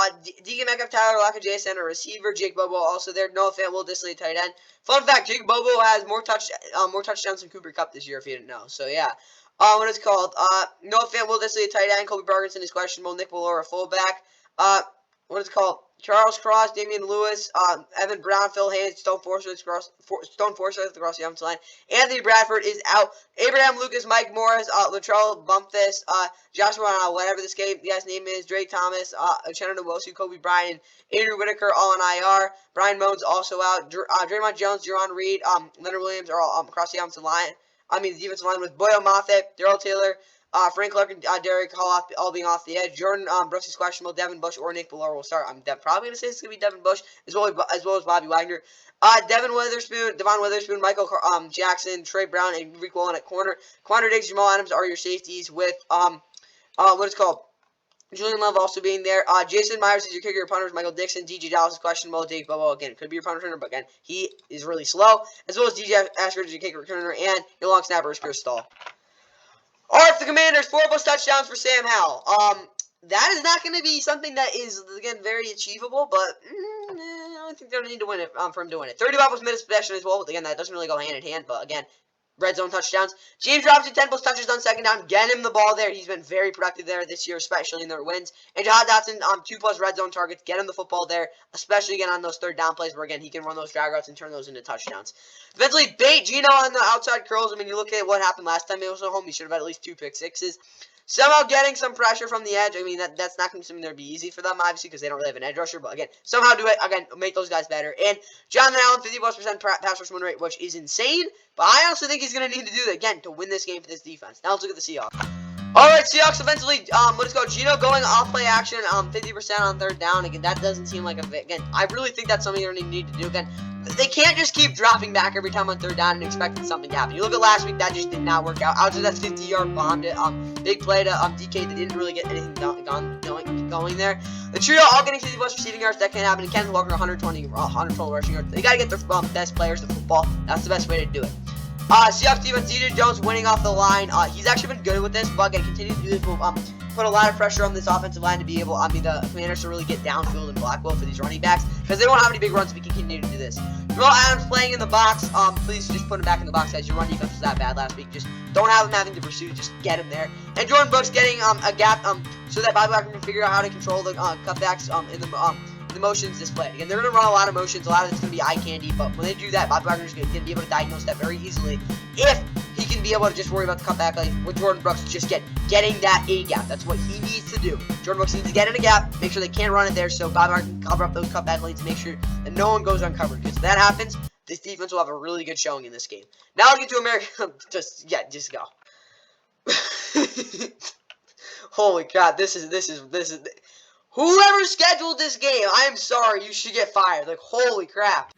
Deacon Metcalf, Tyler Lockett, JSN, a receiver, Jake Bobo also there, Noah Fant, Will Disley, tight end. Fun fact, Jake Bobo has more touchdowns than Cooper Kupp this year, if you didn't know, so yeah. What is it called? Noah Fant, Will Disley, tight end, Kobe Bergenson is questionable, Nick Valora, fullback, what is it called? Charles Cross, Damian Lewis, Evan Brown, Phil Haynes, Stone Forsythe across the offensive line. Anthony Bradford is out. Abraham Lucas, Mike Morris, Latrell Bumpus, Joshua, whatever this guy's name is, Drake Thomas, Uchenna Nwosu, Kobe Bryant, and Andrew Whitaker all on IR. Brian Moan's also out. Draymond Jones, Jerron Reed, Leonard Williams are all across the offensive line. The defensive line with Boyo Mafe, Darrell Taylor, Frank Clark and Derek Hall all being off the edge. Jordan Brooks is questionable. Devin Bush or Nick Bellore will start. I'm probably going to say it's going to be Devin Bush as well as Bobby Wagner. Devon Witherspoon, Michael Jackson, Trey Brown, and Rick Wallen at corner. Quandre Diggs, Jamal Adams are your safeties with what is called Julian Love also being there. Jason Myers is your kicker. Your punters. Michael Dixon. DJ Dallas is questionable. Dave Bobo, again, could be your punter returner, but again, he is really slow. As well as DJ Ashford is your kicker returner. And your long snapper is Chris Stahl. All right, for the Commanders, 4 plus touchdowns for Sam Howell. That is not going to be something that is, again, very achievable, but I don't think they're going to need to win it for him to win it. 35 plus minutes possession as well. Again, that doesn't really go hand in hand, but again, red zone touchdowns. James Robinson, 10 plus touches on second down. Get him the ball there. He's been very productive there this year, especially in their wins. And Jahan Dotson, 2 plus red zone targets. Get him the football there, especially again on those third down plays where, again, he can run those drag routes and turn those into touchdowns. Defensively, bait Gino on the outside curls. I mean, you look at what happened last time he was at home. He should have had at least 2 pick sixes. Somehow getting some pressure from the edge. I mean, that's not going to be something that would be easy for them, obviously, because they don't really have an edge rusher. But, again, somehow do it. Again, make those guys better. And Jonathan Allen, 50+% pass rush win rate, which is insane. But I also think he's going to need to do that, again, to win this game for this defense. Now let's look at the Seahawks. All right, Seahawks offensively, let's go. Gino going off play action, 50% on third down. Again, that doesn't seem like again, I really think that's something they're going to need to do. Again, they can't just keep dropping back every time on third down and expecting something to happen. You look at last week, that just did not work out. Outside that 50-yard bomb to big play to DK that didn't really get anything going there. The trio all getting 50+ receiving yards. That can't happen. And Ken Walker 120 rushing yards. They got to get their best players the football. That's the best way to do it. Seahawks defense, DJ Jones winning off the line. He's actually been good with this, but again, continue to do this. Will put a lot of pressure on this offensive line to be able, the Commanders to really get downfield and Blackwell for these running backs, because they won't have any big runs if we can continue to do this. Jamal Adams playing in the box. Please just put him back in the box, guys. Your run defense was that bad last week. Just don't have him having to pursue. Just get him there. And Jordan Brooks getting a gap so that Bobby Wagner can figure out how to control the cutbacks in the motions displayed. Again, they're going to run a lot of motions. A lot of it's going to be eye candy, but when they do that, Bobby Wagner's going to be able to diagnose that very easily if he can be able to just worry about the cutback like with Jordan Brooks, just getting that A gap. That's what he needs to do. Jordan Brooks needs to get in a gap, make sure they can't run it there, so Bobby Wagner can cover up those cutback lanes to make sure that no one goes uncovered. Because if that happens, this defense will have a really good showing in this game. Now I'll get to America. Just go. Holy crap! This is. Whoever scheduled this game, I am sorry, you should get fired. Like, holy crap.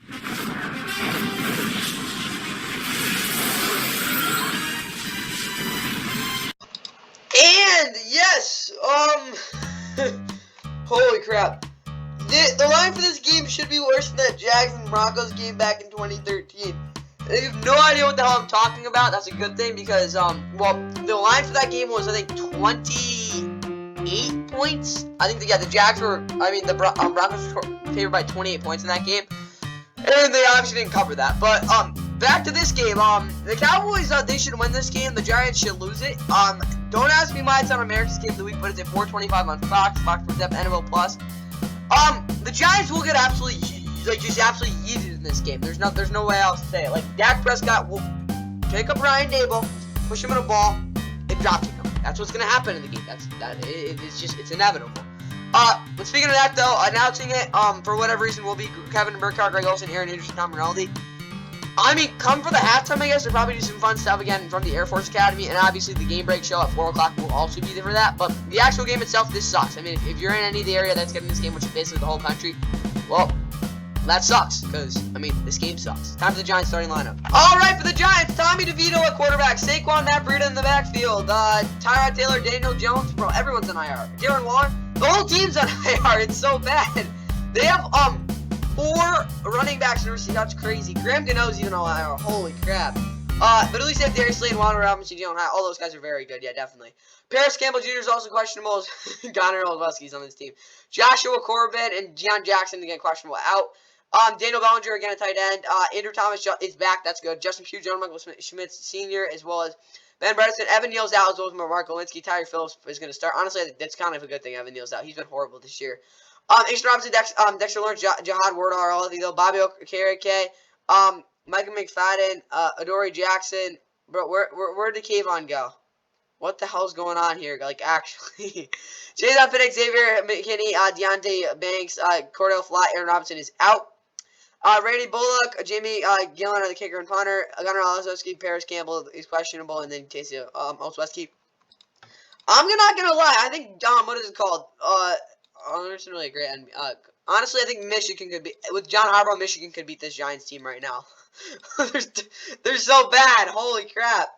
And, yes, holy crap. The line for this game should be worse than that Jags and Broncos game back in 2013. If you have no idea what the hell I'm talking about, that's a good thing because, well, the line for that game was, I think, 28 points. I think, the Jags were, the Broncos were favored by 28 points in that game. And they obviously didn't cover that. But, back to this game. The Cowboys, they should win this game. The Giants should lose it. Don't ask me why it's on America's Game of the Week, but it's at 4:25 on Fox Sports App, NFL Plus. The Giants will get absolutely yeeted in this game. There's no way else to say it. Like, Dak Prescott will take up Ryan Dable, push him in a ball, and drop kick him. That's what's gonna happen in the game. It's inevitable. But speaking of that though, announcing it, for whatever reason will be Kevin Burkhardt, Greg Olsen, Aaron Anderson, Tom Rinaldi. Come for the halftime, I guess. They'll probably do some fun stuff again from the Air Force Academy, and obviously the game break show at 4 o'clock will also be there for that. But the actual game itself, this sucks. If you're in any of the area that's getting this game, which is basically the whole country, well, that sucks, because, this game sucks. Time for the Giants starting lineup. Alright, for the Giants, Tommy DeVito at quarterback, Saquon Breida in the backfield, Tyrod Taylor, Daniel Jones, bro, everyone's on IR. Darren Waller, the whole team's on IR, it's so bad. They have, 4 running backs in receiver. That's crazy. Graham Gano's even on IR. Holy crap. But at least they have Darius Slade, Juan Robinson, all those guys are very good. Yeah, definitely. Paris Campbell Jr. is also questionable. Connor Olszewski's on this team. Joshua Corbin and Deion Jackson, again, questionable out. Daniel Bellinger, again, a tight end. Andrew Thomas is back. That's good. Justin Pugh, John Michael Schmitz Sr., as well as Ben Bredeson. Evan Neal's out, as well as Mark Lewinsky. Tyre Phillips is going to start. Honestly, that's kind of a good thing Evan Neal's out. He's been horrible this year. Ashton Robinson, Dexter Lawrence, Jahad Wardar, all of these, Bobby Okereke, Micah McFadden, Adoree Jackson. Bro, where did Kayvon go? What the hell's going on here? Like, actually. Jason Pinnock, Xavier McKinney, Deontay Banks, Cordell Flott, Aaron Robinson is out. Randy Bullock, Jamie Gillen are the kicker and punter. Gunnar Olszewski, Paris Campbell is questionable, and then Casey Olszewski. I'm not gonna lie. I think what is it called? There's really great. Honestly, I think Michigan could be with John Harbaugh. Michigan could beat this Giants team right now. they're so bad. Holy crap.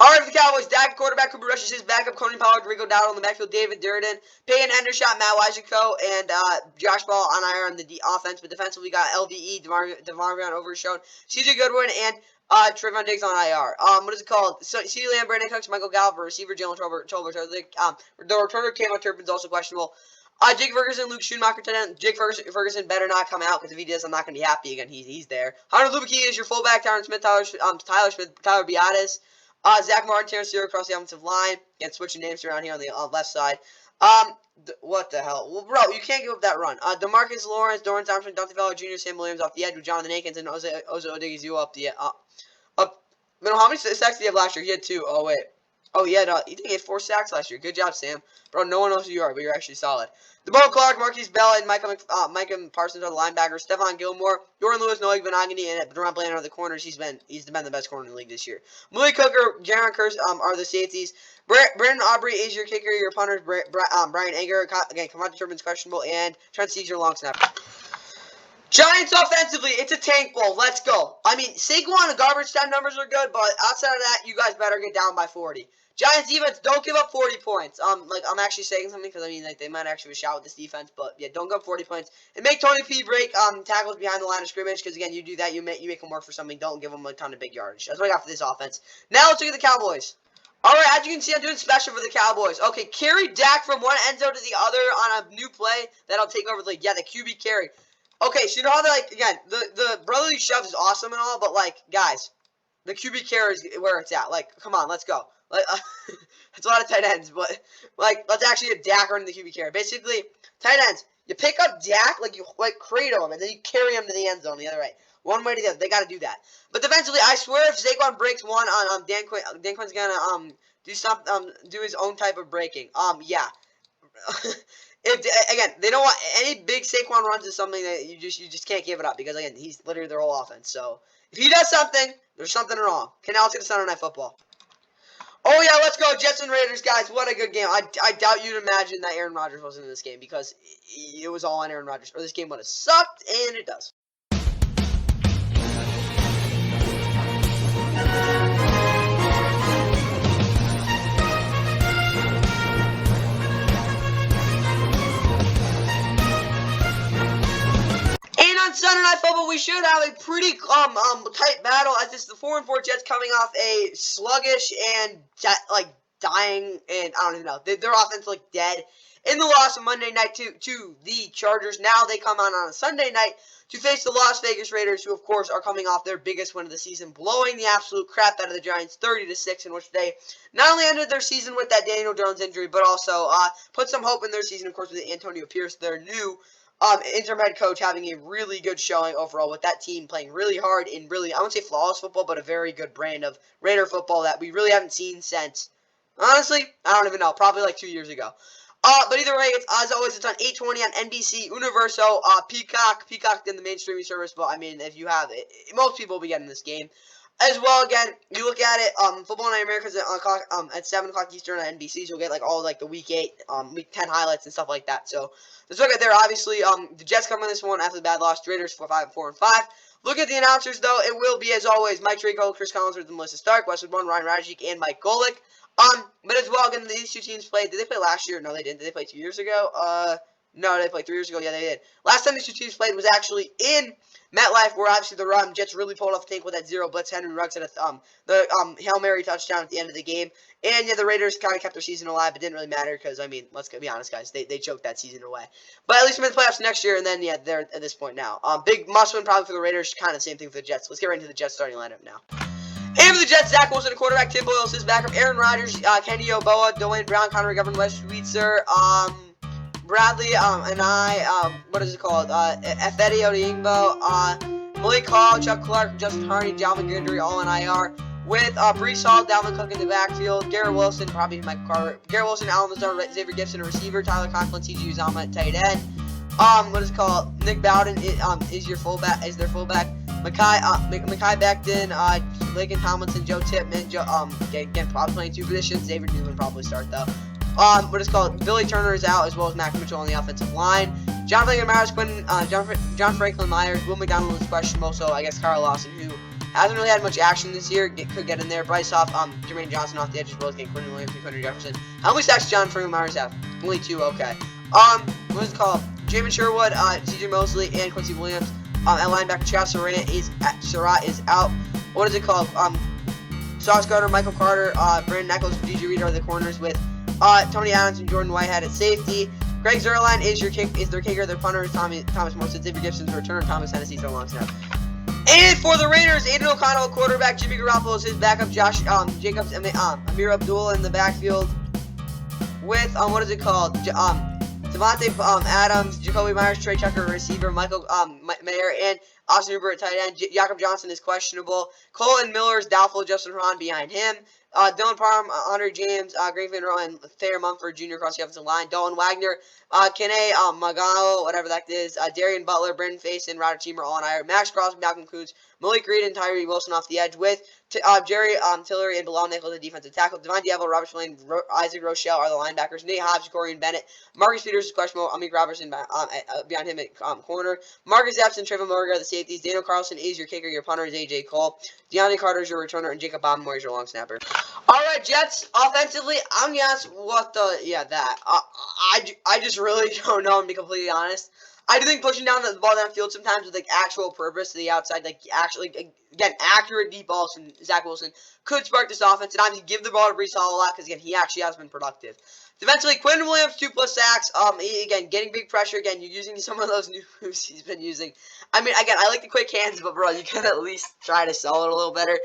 All right, for the Cowboys, Dak quarterback, Cooper Rush is his backup, Coney Pollard, Rico Dowdle in the backfield, David Durden, Peyton Hendershot, Matt Weisenko, and Josh Ball on IR on the offense. But defensively, we got LVE, DeMarvion Overshown, CJ Goodwin, and Trayvon Diggs on IR. What is it called? So, CeeDee Lamb, Brandon Cooks, Michael Gallup, receiver Jalen Tolbert. The returner Cam Turpin's also questionable. Jake Ferguson, Luke Schoonmaker, tight end. Jake Ferguson better not come out, because if he does, I'm not going to be happy again. He's there. Hunter Lubicki is your fullback. Tyron Smith, Tyler Smith, Tyler Biadasz. Zach Martin, Terrence Steele across the offensive line. Again, switching names around here on the left side. What the hell? Well, bro, you can't give up that run. DeMarcus Lawrence, Doran Thompson, Dante Fowler Jr., Sam Williams off the edge with Jonathan Akins and Ozo Odigizua up the up. You know, how many sacks did he have last year? He had 2. Oh, wait. Oh, he had 4 sacks last year. Good job, Sam. Bro, no one knows who you are, but you're actually solid. DeMarco Clark, Marquise Bell, and Micah Parsons are the linebackers. Stephon Gilmore, Jordan Lewis, Noah Benogany, and Durant Bland are the corners. He's been the best corner in the league this year. Malik Hooker, Jaron Kearse are the safeties. Brandon Aubrey is your kicker. Your punters, Brian Anger. Again, Kamada Turbin's questionable, and Trent Siege, your long snapper. Giants offensively, it's a tank bowl. Let's go. I mean, Saquon and garbage time numbers are good, but outside of that, you guys better get down by 40. Giants defense, don't give up 40 points. I'm actually saying something because, I mean, like, they might actually have a shot with this defense, but, yeah, don't give up 40 points. And make Tony P break tackles behind the line of scrimmage because, again, you do that, you make them work for something. Don't give them a ton of big yardage. That's what I got for this offense. Now let's look at the Cowboys. All right, as you can see, I'm doing special for the Cowboys. Okay, carry Dak from one end zone to the other on a new play that'll take over the league. Yeah, the QB carry. Okay, so you know how they're, like, again, the brotherly shove is awesome and all, but, like, guys, the QB carry is where it's at. Like, come on, let's go. Like, it's a lot of tight ends, but, like, let's actually get Dak running the QB carry. Basically, tight ends, you pick up Dak, like, you, like, cradle him, and then you carry him to the end zone the other way. One way to the other. They got to do that. But defensively, I swear if Saquon breaks one on Dan Quinn's going to, do something, do his own type of breaking. Yeah. Again, they don't want any big Saquon runs is something that you just can't give it up because, again, he's literally their whole offense. So if he does something, there's something wrong. Okay, now let's get to Sunday Night Football. Oh yeah, let's go Jets and Raiders, guys. What a good game. I doubt you'd imagine that Aaron Rodgers wasn't in this game because it was all on Aaron Rodgers, or this game would have sucked, and it does. Sunday Night Football, we should have a pretty tight battle as it's the 4-4 Jets coming off a sluggish and dying, and I don't even know, their offense looked dead in the loss of Monday night to the Chargers. Now they come on a Sunday night to face the Las Vegas Raiders, who of course are coming off their biggest win of the season, blowing the absolute crap out of the Giants 30-6, in which they not only ended their season with that Daniel Jones injury, but also put some hope in their season, of course, with Antonio Pierce, their new interim head coach, having a really good showing overall with that team playing really hard in really, I wouldn't say flawless football, but a very good brand of Raider football that we really haven't seen since, honestly, I don't even know, probably like 2 years ago. But either way, it's, as always, it's on 8:20 on NBC Universo, Peacock in the main streaming service, but I mean, if you have it, most people will be getting this game. As well, again, you look at it, Football Night America's at 7 o'clock Eastern on NBC, so you'll get, like, all, like, the Week 8, Week 10 highlights and stuff like that. So, let's look at there, obviously, the Jets come in this one after the bad loss, Raiders 4-5. Look at the announcers, though. It will be, as always, Mike Tirico, Chris Collinsworth, and Melissa Stark, Westwood One, Ryan Rajic, and Mike Golick. But as well, again, these two teams played. Did they play last year? No, they didn't. Did they play 2 years ago? No, they played 3 years ago. Yeah, they did. Last time these two teams played was actually in MetLife, where obviously the Jets really pulled off the tank with that zero blitz. Henry Ruggs had the Hail Mary touchdown at the end of the game. And yeah, the Raiders kind of kept their season alive, but didn't really matter because, I mean, let's be honest, guys. They choked that season away. But at least we're in the playoffs next year, and then, yeah, they're at this point now. Big must-win probably for the Raiders. Kind of the same thing for the Jets. Let's get right into the Jets starting lineup now. And for the Jets, Zach Wilson, a quarterback. Tim Boyle is backup. Aaron Rodgers, Kenny Yeboah, Dwayne Brown, Connor McGovern, Wes Schweitzer, Bradley, and I, what is it called? Efedi Odeyingbo, Malik Hall, Chuck Clark, Justin Hardy, Dalvin Goodry, all in IR. With Breece Hall, Dalvin Cook in the backfield, Garrett Wilson, probably Michael Carter, Garrett Wilson, Alan Lazar, Xavier Gibson, a receiver, Tyler Conklin, C.J. Uzomah at tight end. What is it called? Nick Bowden is their fullback. Mekhi Becton, Lakin Tomlinson, Joe Tippmann, again, probably playing 2 positions. Xavier Newman probably start though. What is it called? Billy Turner is out, as well as Mac Mitchell on the offensive line. John Franklin Myers, Will McDonald is questionable, so I guess Carl Lawson, who hasn't really had much action this year, could get in there. Bryce Hoff, Jermaine Johnson off the edge, as well as getting Quentin Williams and Quentin Jefferson. How many sacks John Franklin Myers have? Only 2, okay. What is it called? Jamin Sherwood, C.J. Mosley, and Quincy Williams. At linebacker, Chad Surratt is out. what is it called? Sauce Gardner, Michael Carter, Brandon Echols, DJ Reader are the corners with Tony Adams and Jordan Whitehead at safety. Greg Zuerlein is their kicker. Their punter is Thomas Morrison. Xavier Gibson's returner. Thomas Hennessy's a long snap. And for the Raiders, Aiden O'Connell, quarterback. Jimmy Garoppolo is his backup. Josh Jacobs, Amir Abdul in the backfield with what is it called? Devontae Adams, Jacoby Myers, Trey Tucker, receiver, Michael Mayer, and Austin Hooper at tight end. Jakob Johnson is questionable. Colton Miller is doubtful. Justin Hron behind him. Dylan Parham, Andre James, Greg Van Roy, and Thayer Mumford Jr. across the offensive line. Dolan Wagner, Kene Magalo, whatever that is. Darian Butler, Brendan Face, and Ryder Teamer all on IR. Max Crosby, Malcolm Kuz, Malik Reed, and Tyree Wilson off the edge with Jerry Tillery and Bilal Nichols at defensive tackle. Devon Diablo, Robert Spillane, Isaac Rochelle are the linebackers. Nate Hobbs, Corian Bennett. Marcus Peters is questionable. Amik Robertson behind him at corner. Marcus Epps and Trayvon Morgan are the safeties. Daniel Carlson is your kicker. Your punter is A.J. Cole. DeAndre Carter is your returner. And Jacob Bobenmoyer is your long snapper. Alright, Jets, offensively, I'm going to ask I just really don't know, to be completely honest. I do think pushing down the ball downfield sometimes with, like, actual purpose to the outside, like, actually, again, accurate deep balls from Zach Wilson could spark this offense, and obviously give the ball to Breece Hall a lot, because, again, he actually has been productive. Defensively, Quinn Williams, 2+ sacks, again, getting big pressure, again, you're using some of those new moves he's been using. I mean, again, I like the quick hands, but, bro, you can at least try to sell it a little better.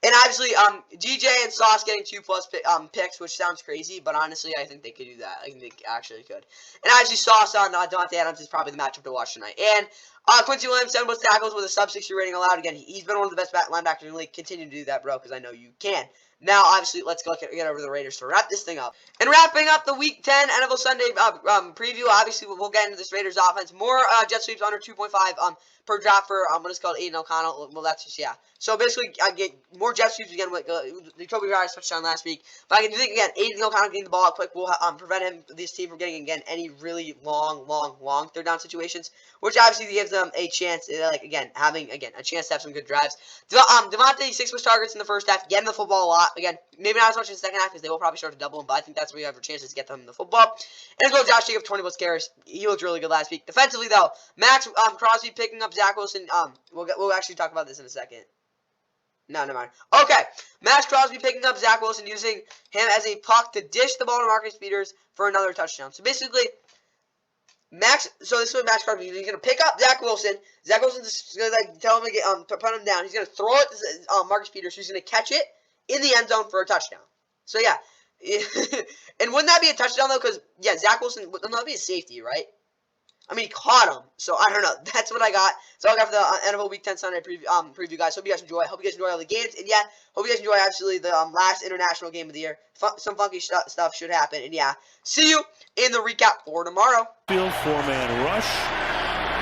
And obviously, DJ and Sauce getting 2+ picks, which sounds crazy, but honestly, I think they could do that. I think they actually could. And obviously, Sauce on Devontae Adams is probably the matchup to watch tonight. And Quincy Williams, 7+ tackles with a sub-60 rating allowed. Again, he's been one of the best linebackers in the league. Continue to do that, bro, because I know you can. Now, obviously, let's go get over to the Raiders to wrap this thing up. And wrapping up the Week 10 NFL Sunday preview, obviously, we'll get into this Raiders offense. More jet sweeps under 2.5 per drop for what is called Aiden O'Connell. Well, that's just, yeah. So, basically, I get more jet sweeps again with the Jacoby Myers touchdown last week. But I can think, again, Aiden O'Connell getting the ball out quick will prevent this team from getting, again, any really long third down situations, which obviously gives them a chance, having a chance to have some good drives. Devontae, 6+ targets in the first half, getting the football a lot. Again, maybe not as much in the second half because they will probably start to double him, but I think that's where you have a chance to get them the football. And as well, Josh Jacobs, 20+ carries. He looked really good last week. Defensively, though, Max Crosby picking up Zach Wilson. We'll actually talk about this in a second. No, never mind. Okay, Max Crosby picking up Zach Wilson, using him as a puck to dish the ball to Marcus Peters for another touchdown. So basically, this is what Max Crosby is. He's going to pick up Zach Wilson. Zach Wilson's just going to tell him to put him down. He's going to throw it to Marcus Peters, who's going to catch it in the end zone for a touchdown. So yeah, and wouldn't that be a touchdown though? Because yeah, Zach Wilson, that'd be a safety, right? I mean, he caught him, so I don't know. That's what I got. So I got for the NFL Week 10 Sunday preview, guys. Hope you guys enjoy. Hope you guys enjoy all the games, and yeah, hope you guys enjoy actually the last international game of the year. Some funky stuff should happen, and yeah, see you in the recap for tomorrow. Field 4-man rush,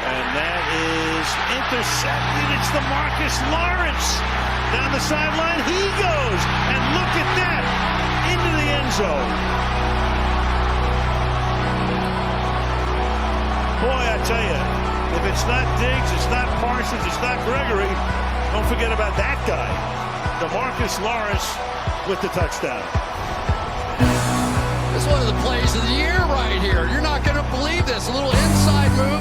and that is intercepted. It's the Marcus Lawrence down the sideline. He goes, and look at that, into the end zone. Boy, I tell you, if it's not Diggs, it's not Parsons, it's not Gregory, don't forget about that guy, DeMarcus Lawrence with the touchdown. This is one of the plays of the year right here. You're not going to believe this. A little inside move.